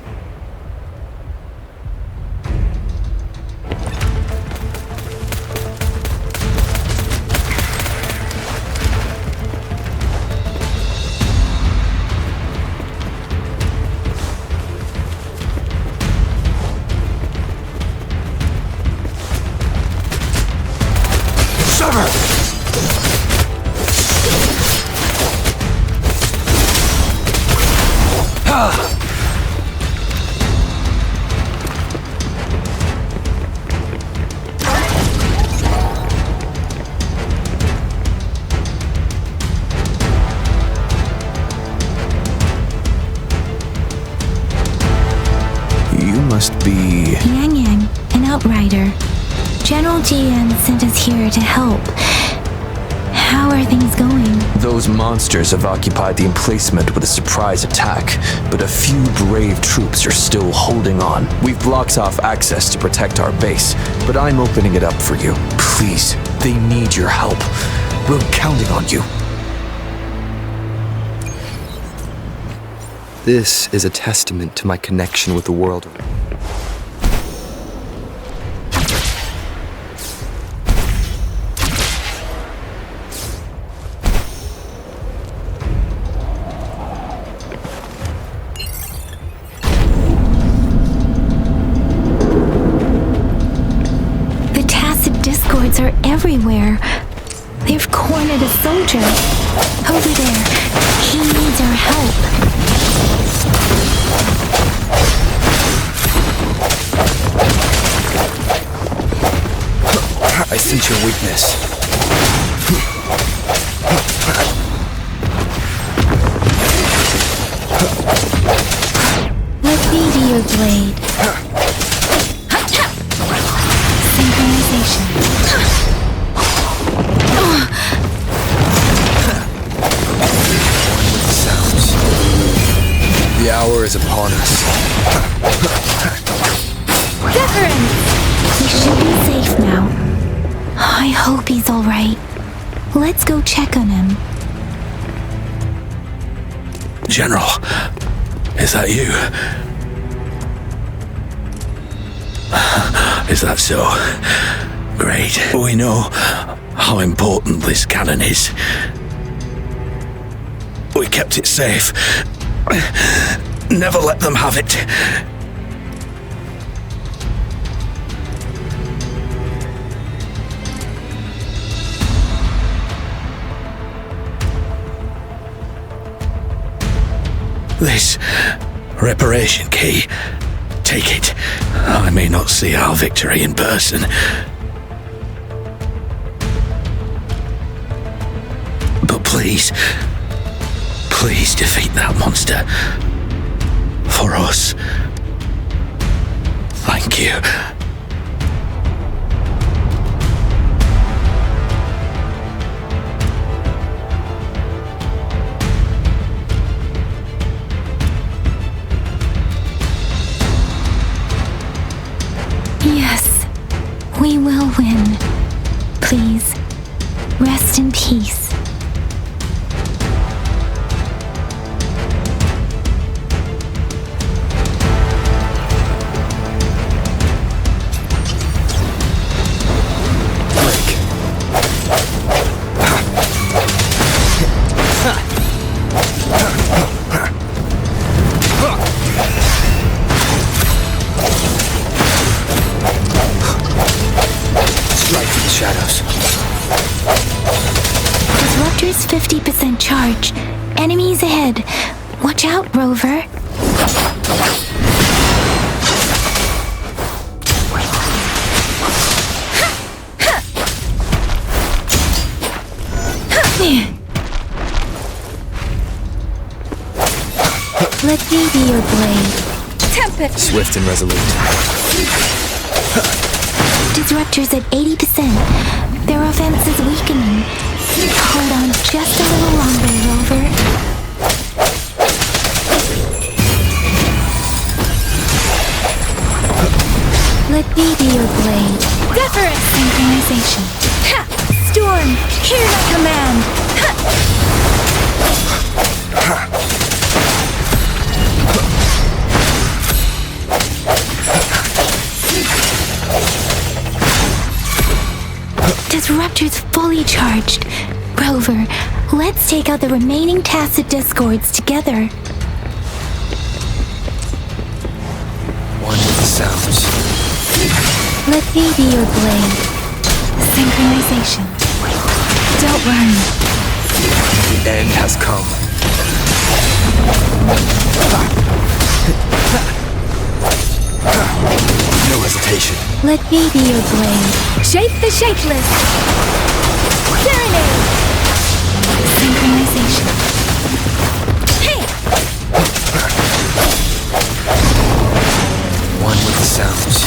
Must be... Yang, an outrider. General GN sent us here to help. How are things going? Those monsters have occupied the emplacement with a surprise attack, but a few brave troops are still holding on. We've blocked off access to protect our base, but I'm opening it up for you. Please, they need your help. We're counting on you. This is a testament to my connection with the world. The tacit discords are everywhere. They've cornered a soldier. Over there. He needs our help. I sense your weakness. Let me be your blade. Synchronization. With the sounds. The hour is upon us. Deference! We should be safe now. I hope he's all right. Let's go check on him. General, is that you? Is that so? Great. We know how important this cannon is. We kept it safe. never let them have it. This reparation key, take it. I may not see our victory in person. But please defeat that monster. For us. Thank you. Yes, we will win. Please, rest in peace. Disruptor's 50% charge. Enemies ahead. Watch out, Rover. Let me be your blade. Tempest! Swift and resolute. Disruptors at 80%. Their offense is weakening. Hold on just a little longer, Rover. Let me be your blade. Deference! Synchronization. Ha! Storm! Hear my command! Ha! Disruptor's fully charged. Rover, let's take out the remaining tacit discords together. One with the sounds. Let me be your blade. Synchronization. Don't worry. The end has come. No hesitation. Let me be your blade. Shape the shapeless! Serenade! Synchronization. Hey! One with the sounds.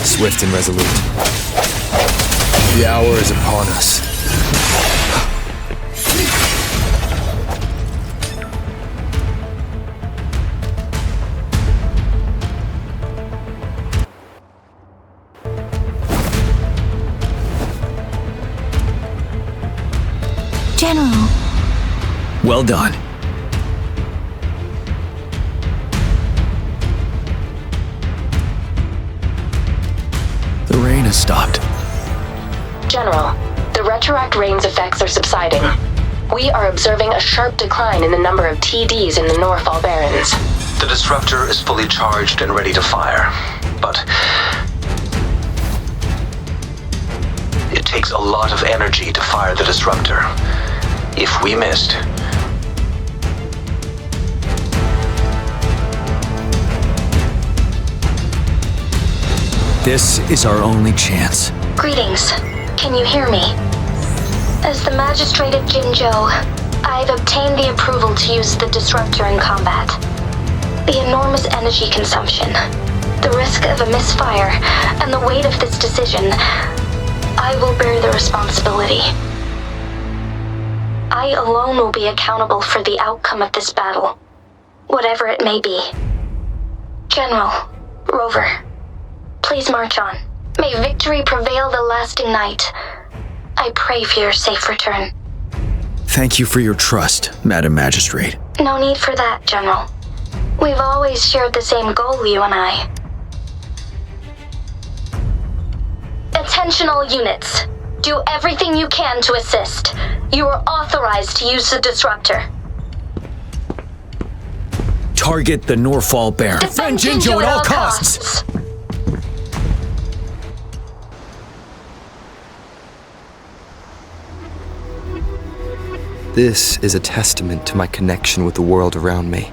Swift and resolute. The hour is upon us. General. Well done. The rain has stopped. General, the retroact rain's effects are subsiding. We are observing a sharp decline in the number of TDs in the Northall Barrens. The disruptor is fully charged and ready to fire, but it takes a lot of energy to fire the disruptor. If we missed, This is our only chance. Greetings. Can you hear me? As the Magistrate of Jinzhou, I've obtained the approval to use the disruptor in combat. The enormous energy consumption, the risk of a misfire, and the weight of this decision, I will bear the responsibility. I alone will be accountable for the outcome of this battle, whatever it may be. General, Rover, please march on. May victory prevail the lasting night. I pray for your safe return. Thank you for your trust, Madam Magistrate. No need for that, General. We've always shared the same goal, you and I. Attention all units. Do everything you can to assist. You are authorized to use the disruptor. Target the Norfall Baron. Defend Jinjo at all costs! This is a testament to my connection with the world around me.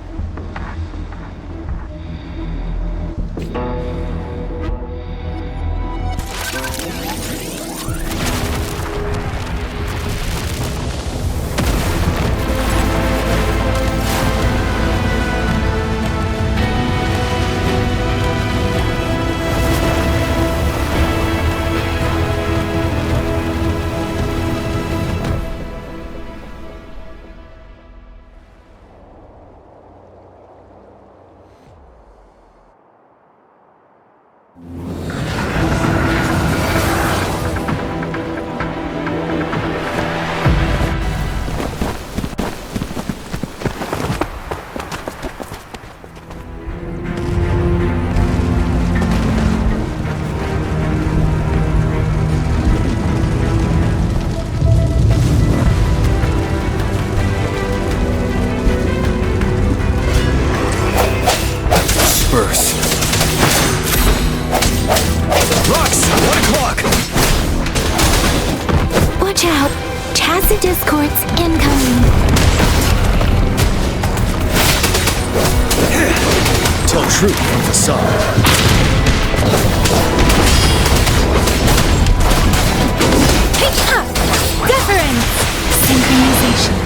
Discords incoming. Tell truth from the sun. Pick up! Deference! Synchronization.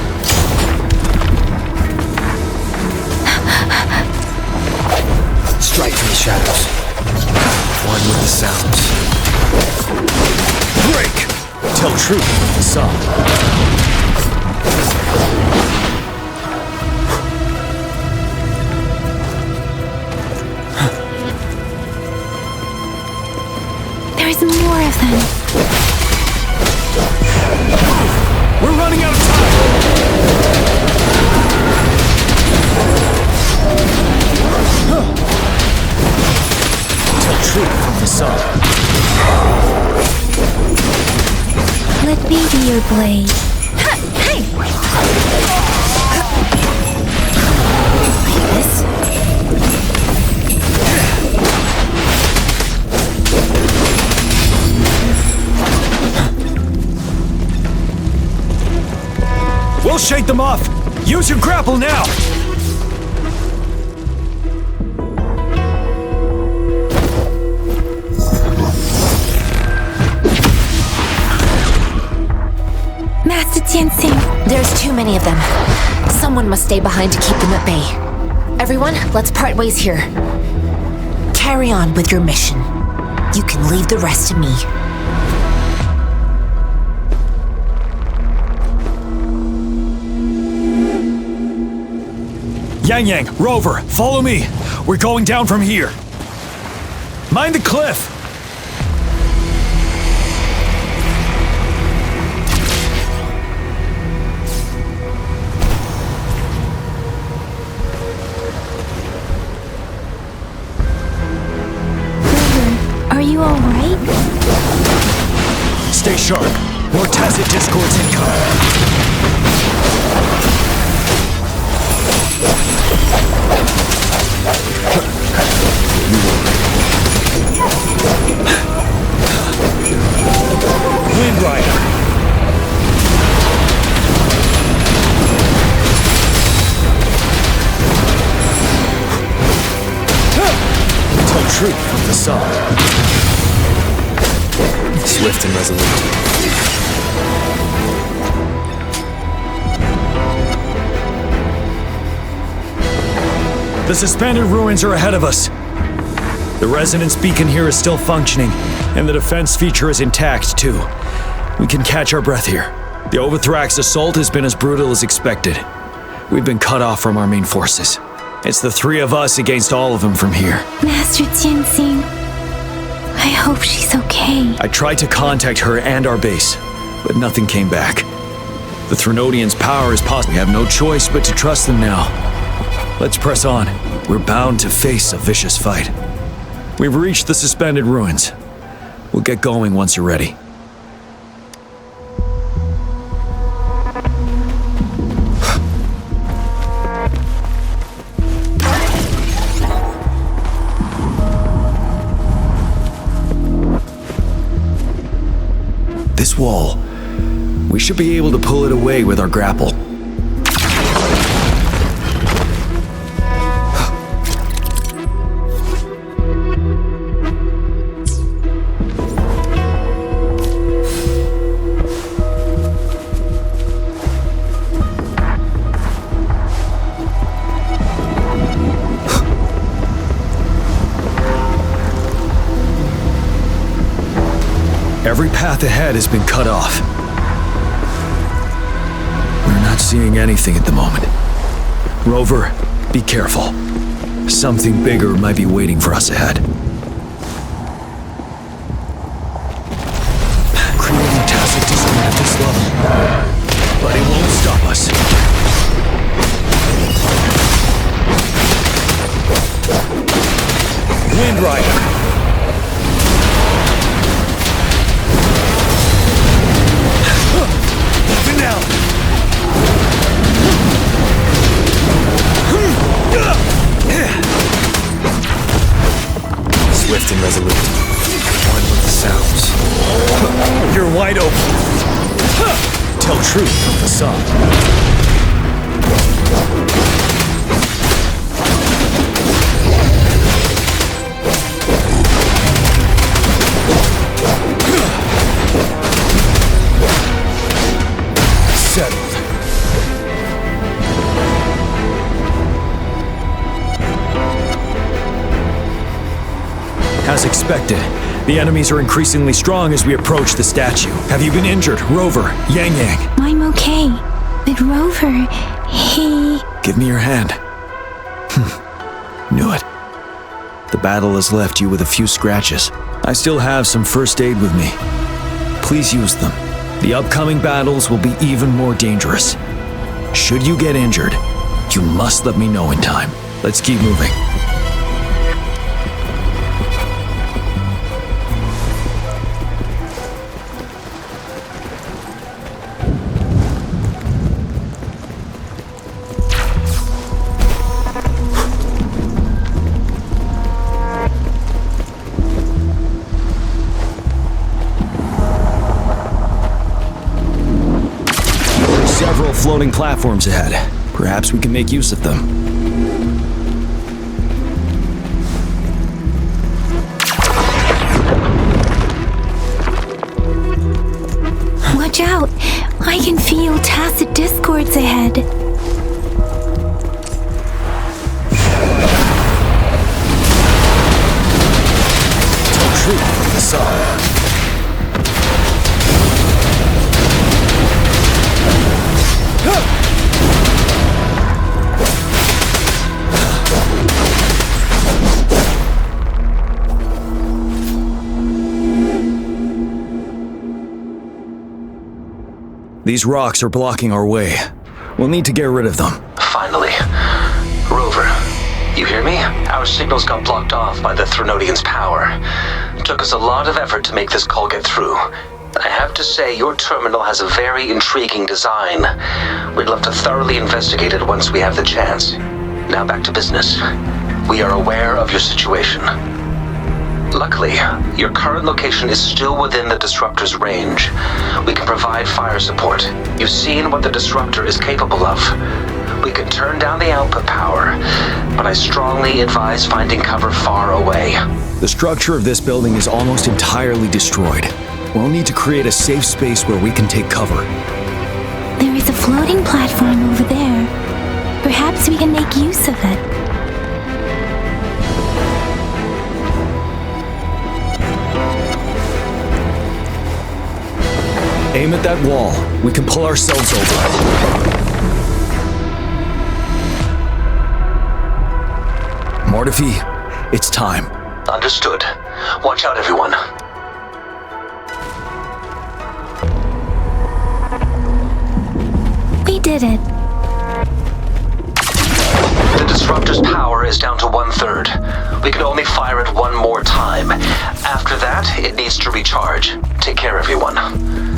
Strike from the shadows. One with the sounds. Break! Tell truth from the sun. There's more of them. We're running out of time! Tell truth from the sun. Let me be your blade. Hey! This? We'll shake them off! Use your grapple now! Master Jinsing. There's too many of them. Someone must stay behind to keep them at bay. Everyone, let's part ways here. Carry on with your mission. You can leave the rest to me. Yang, Rover, follow me. We're going down from here. Mind the cliff. Rover, are you alright? Stay sharp. More tacit discords incoming. Wind Rider. Tell truth from the sun. Swift and resolute. The suspended ruins are ahead of us. The resonance beacon here is still functioning, and the defense feature is intact, too. We can catch our breath here. The Overthrax assault has been as brutal as expected. We've been cut off from our main forces. It's the three of us against all of them from here. Master Jinsing, I hope she's okay. I tried to contact her and our base, but nothing came back. The Threnodians' power is possible. We have no choice but to trust them now. Let's press on. We're bound to face a vicious fight. We've reached the suspended ruins. We'll get going once you're ready. this wall. We should be able to pull it away with our grapple. Every path ahead has been cut off. We're not seeing anything at the moment. Rover, be careful. Something bigger might be waiting for us ahead. Creating tacit discord at this level. But it won't stop us. Wind Rider! Now. Swift and resolute. One with the sounds. You're wide open. Tell truth from facade. Settled. As expected, the enemies are increasingly strong as we approach the statue. Have you been injured, Rover, Yang Yang? I'm okay, but Rover, he... Give me your hand. Knew it. The battle has left you with a few scratches. I still have some first aid with me. Please use them. The upcoming battles will be even more dangerous. Should you get injured, you must let me know in time. Let's keep moving. Floating platforms ahead. Perhaps we can make use of them. Watch out! I can feel tacit discords ahead. Tell truth from the side. These rocks are blocking our way. We'll need to get rid of them. Finally. Rover, you hear me? Our signals got blocked off by the Threnodian's power. It took us a lot of effort to make this call get through. I have to say, your terminal has a very intriguing design. We'd love to thoroughly investigate it once we have the chance. Now back to business. We are aware of your situation. Luckily, your current location is still within the Disruptor's range. We can provide fire support. You've seen what the Disruptor is capable of. We can turn down the output power, but I strongly advise finding cover far away. The structure of this building is almost entirely destroyed. We'll need to create a safe space where we can take cover. There is a floating platform over there. Perhaps we can make use of it. Aim at that wall. We can pull ourselves over. Mortefi, it's time. Understood. Watch out, everyone. We did it. The Disruptor's power is down to 1/3. We can only fire it one more time. After that, it needs to recharge. Take care, everyone.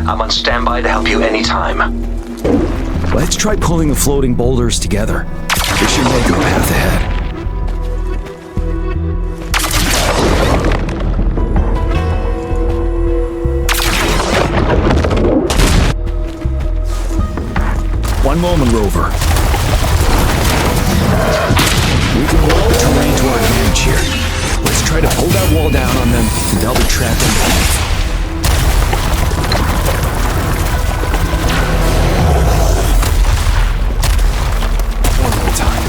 I'm on standby to help you anytime. Let's try pulling the floating boulders together. This should make our path ahead. moment, Rover. We can work the terrain to our advantage here. Let's try to pull that wall down on them, and they'll be trapped underneath. One more time.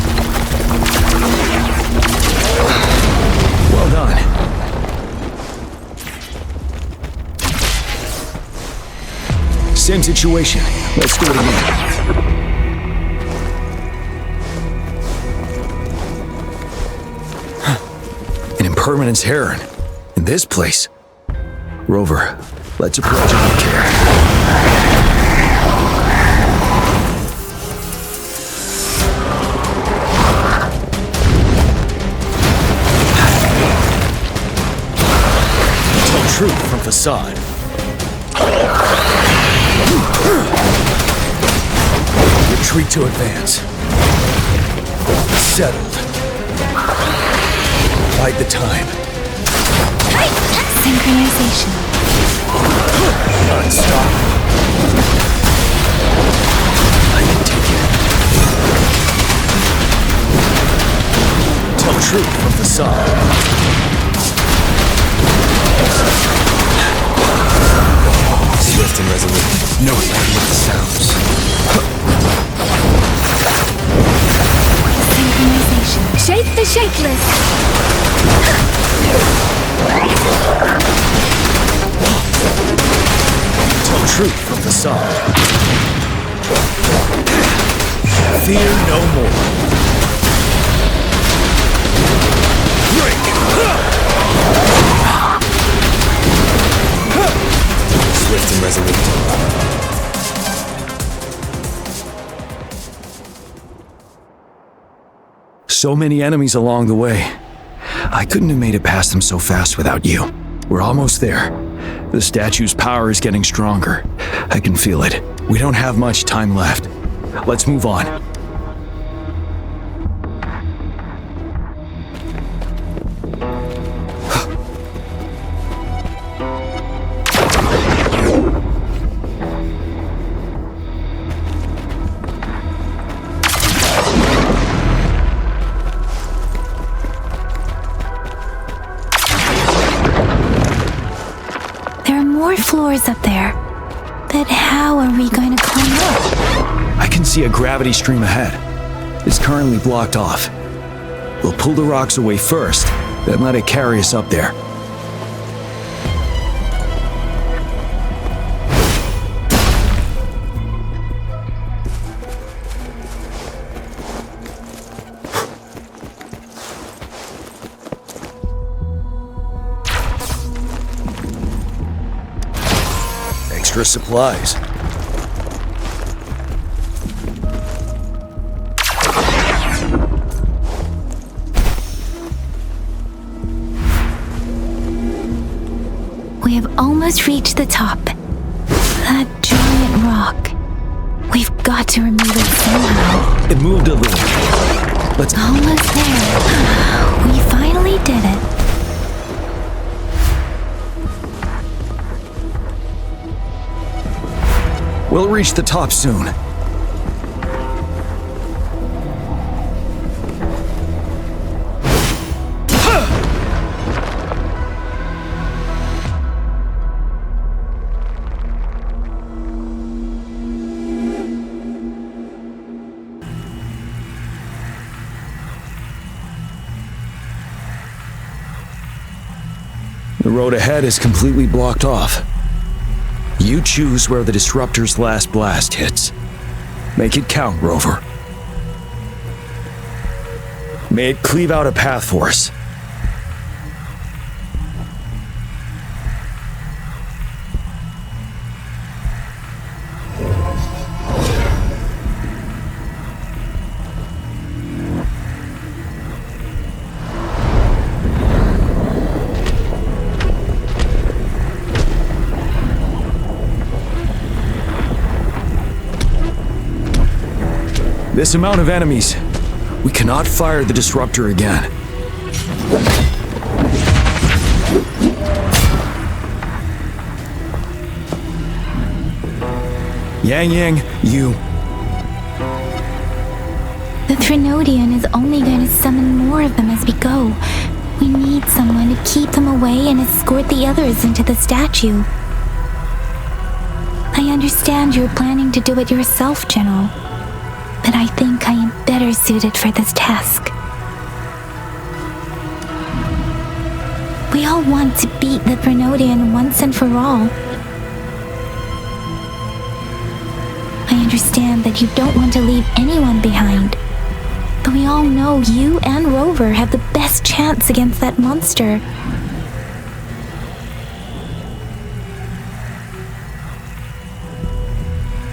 Well done. Same situation. Let's do it again. An impermanence heron. In this place. Rover, let's approach it with care. Tell truth from facade. Retreat to advance. Settled. Bide the time. Synchronization. Non-stop. I can take it. Tell truth from facade. Swift and resolute. No sound with the sounds. Synchronization. Shake the shakeless. Tell truth from facade. Fear no more. Break! Swift and resolute. So many enemies along the way. I couldn't have made it past them so fast without you. We're almost there. The statue's power is getting stronger. I can feel it. We don't have much time left. Let's move on. Floors up there. But how are we going to climb up? I can see a gravity stream ahead. It's currently blocked off. We'll pull the rocks away first, then let it carry us up there. Extra supplies. We have almost reached the top. That giant rock. We've got to remove it somehow. It moved a little. Let's... Almost there. We finally did it. We'll reach the top soon. The road ahead is completely blocked off. You choose where the disruptor's last blast hits. Make it count, Rover. May it cleave out a path for us. This amount of enemies, we cannot fire the disruptor again. Yang, you... The Threnodian is only going to summon more of them as we go. We need someone to keep them away and escort the others into the statue. I understand you're planning to do it yourself, General, but I think I am better suited for this task. We all want to beat the Threnodian once and for all. I understand that you don't want to leave anyone behind, but we all know you and Rover have the best chance against that monster.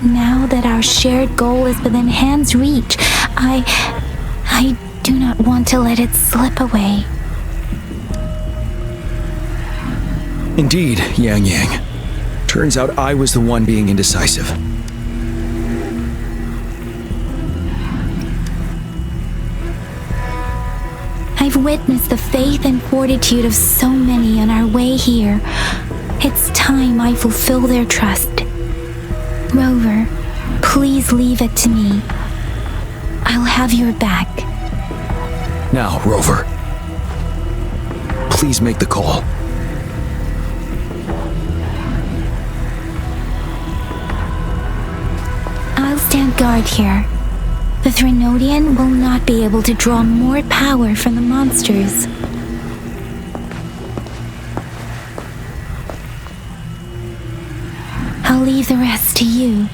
Now that our shared goal is within hand's reach, I do not want to let it slip away. Indeed, Yang Yang. Turns out I was the one being indecisive. I've witnessed the faith and fortitude of so many on our way here. It's time I fulfill their trust. Rover, please leave it to me. I'll have your back. Now, Rover. Please make the call. I'll stand guard here. The Threnodian will not be able to draw more power from the monsters. I'll leave the rest to you.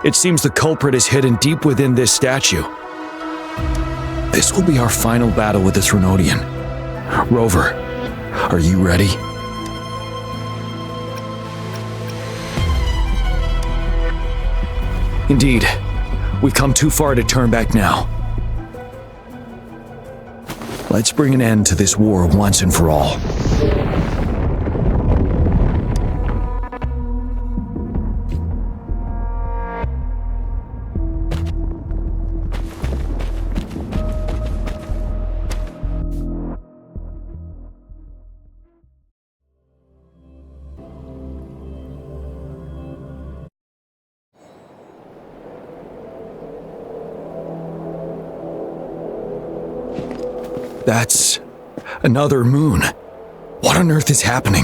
It seems the culprit is hidden deep within this statue. This will be our final battle with the Threnodian. Rover, are you ready? Indeed, we've come too far to turn back now. Let's bring an end to this war once and for all. That's another moon. What on earth is happening?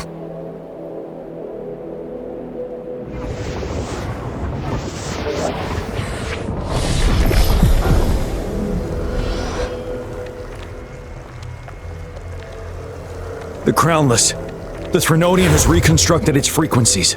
The Crownless. The Threnodian has reconstructed its frequencies.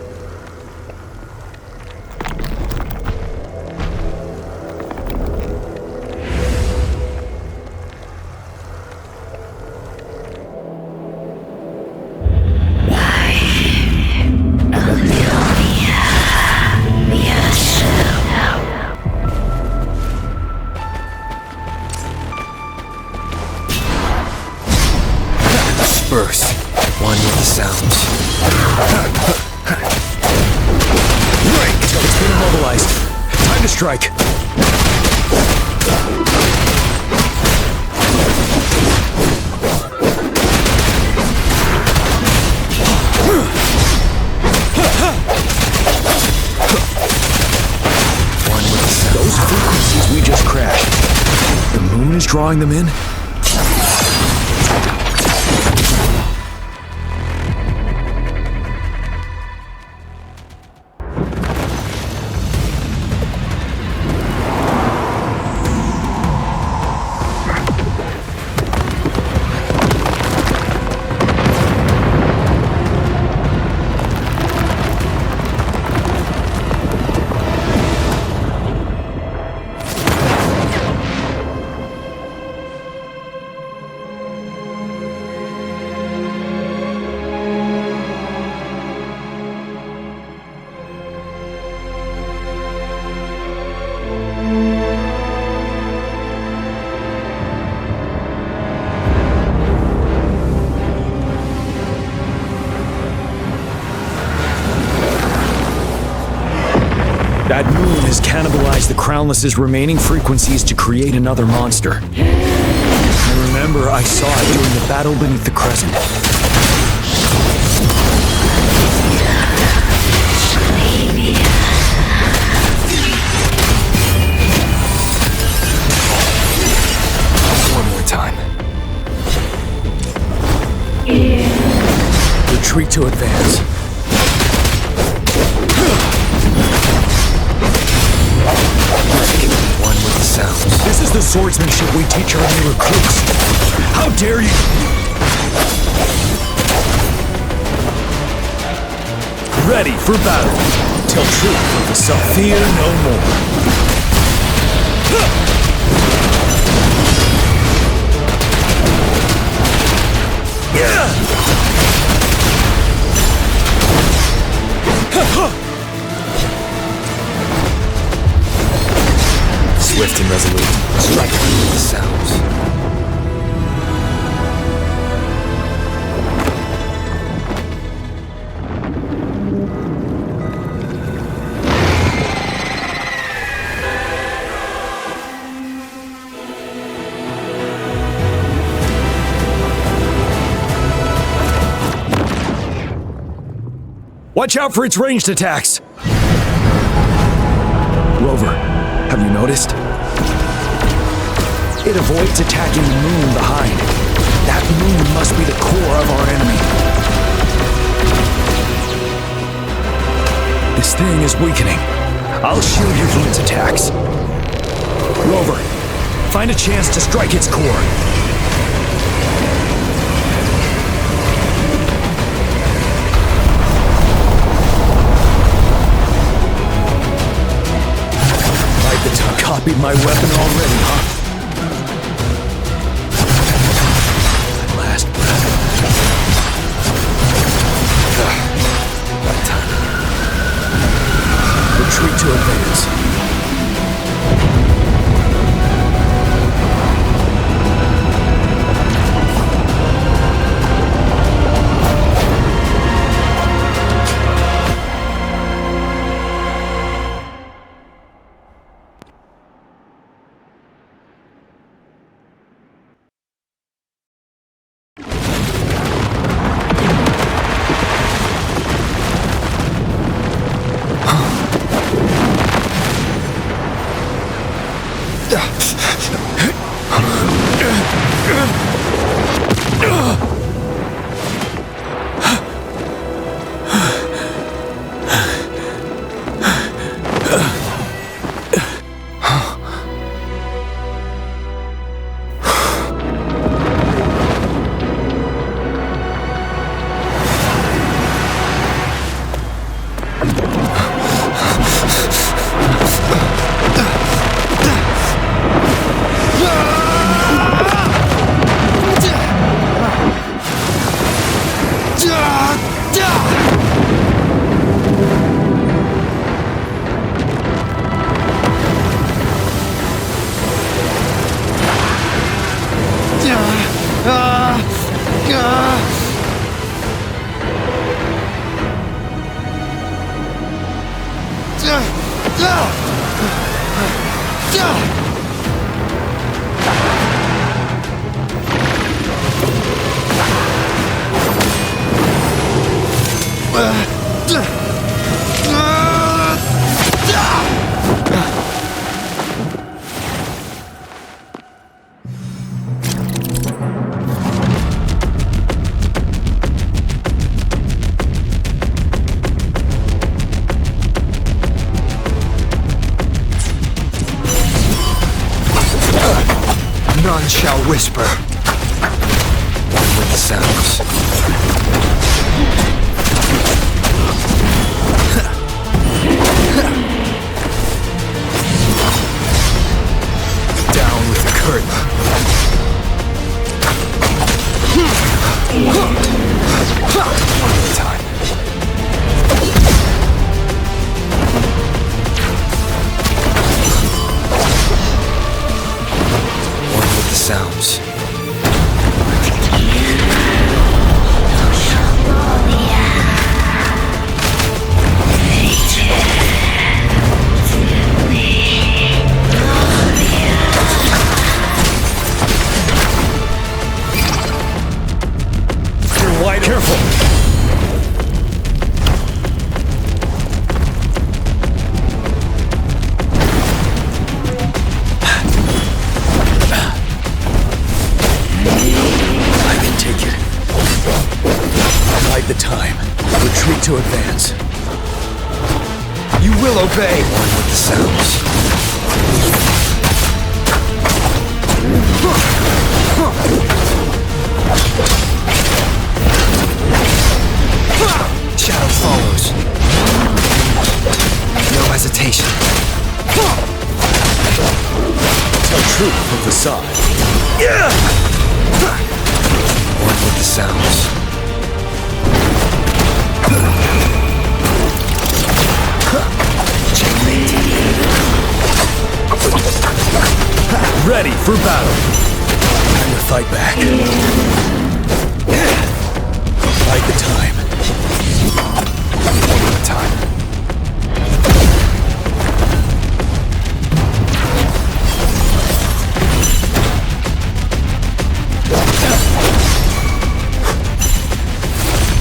One with the sounds. It's been immobilized. Time to strike. Those frequencies we just crashed. The moon is drawing them in? That moon has cannibalized the Crownless's remaining frequencies to create another monster. I remember I saw it during the battle beneath the crescent. One more time. Retreat to advance. One with the sounds. This is the swordsmanship we teach our new recruits. How dare you! Ready for battle. Till truth shall fear no more. Swift and resolute. Strike with the sounds. Watch out for its ranged attacks! Rover, have you noticed? It avoids attacking the moon behind. That moon must be the core of our enemy. This thing is weakening. I'll shield you from its attacks. Rover, find a chance to strike its core. Copied my weapon already, huh? My last breath. Retreat to advance. None shall whisper. One with the sounds. Down with the curtain. One at a time. One with the sounds. will obey! One with the sounds. Shadow follows. No hesitation. Tell truth from the side. One with the sounds. Ready for battle. Time to fight back. Bide the time. One at a time.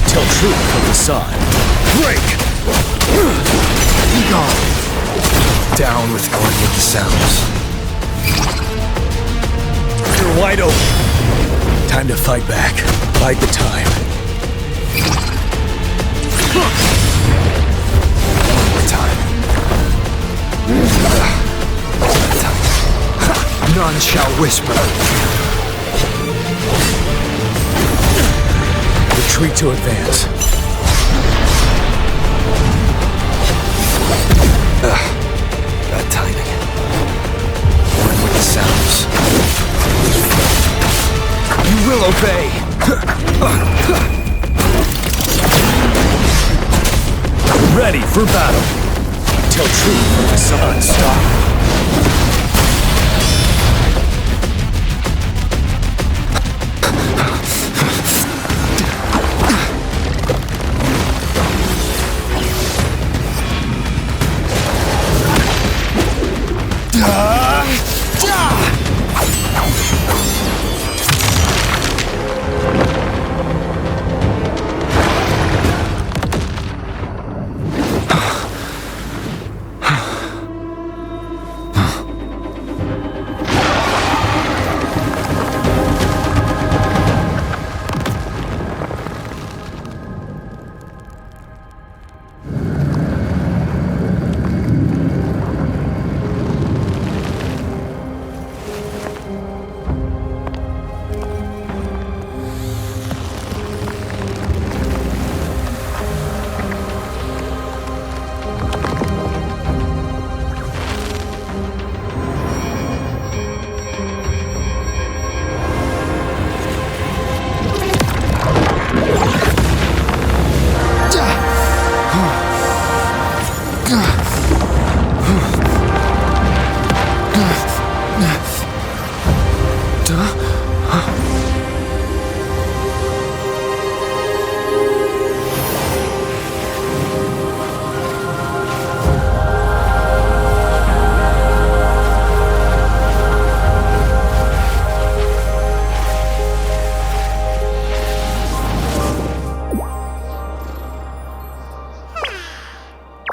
Tell truth from the side. Break! Be gone. Down with one with the sounds. You're wide open. Time to fight back. Bide the time. None shall whisper. Retreat to advance. Bad timing. One with the sounds. You will obey. Ready for battle. Tell truth from the side. Stop.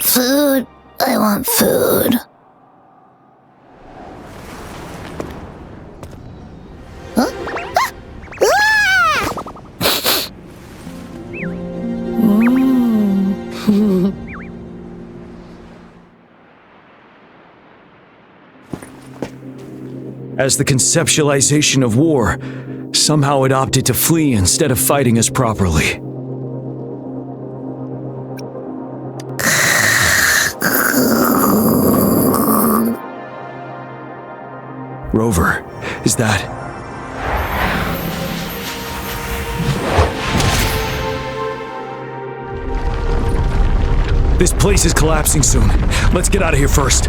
Food. I want food. Huh? As the conceptualization of war, somehow it opted to flee instead of fighting us properly. Rover, is that... This place is collapsing soon. Let's get out of here first.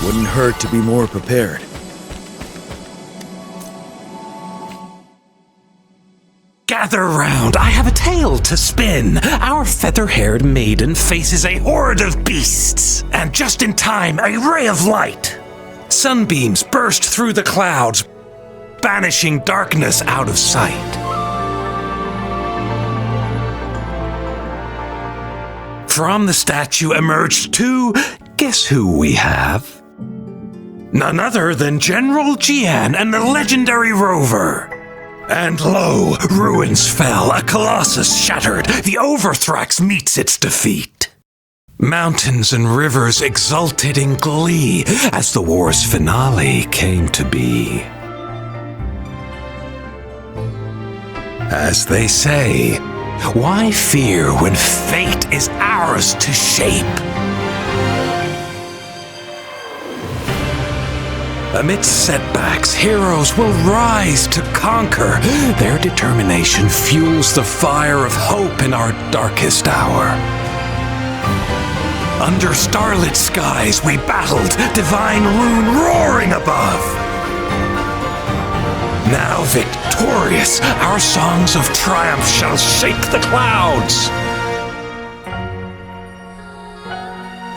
Wouldn't hurt to be more prepared. Gather round, I have a tale to spin. Our feather-haired maiden faces a horde of beasts. And just in time, a ray of light. Sunbeams burst through the clouds, banishing darkness out of sight. From the statue emerged two... Guess who we have? None other than General Jian and the legendary Rover. And lo, ruins fell, a colossus shattered, the Overthrax meets its defeat. Mountains and rivers exulted in glee as the war's finale came to be. As they say, why fear when fate is ours to shape? Amidst setbacks, heroes will rise to conquer. Their determination fuels the fire of hope in our darkest hour. Under starlit skies we battled, divine rune roaring above. Now victorious, our songs of triumph shall shake the clouds.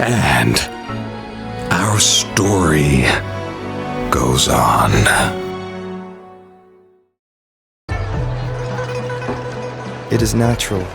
And our story goes on. It is natural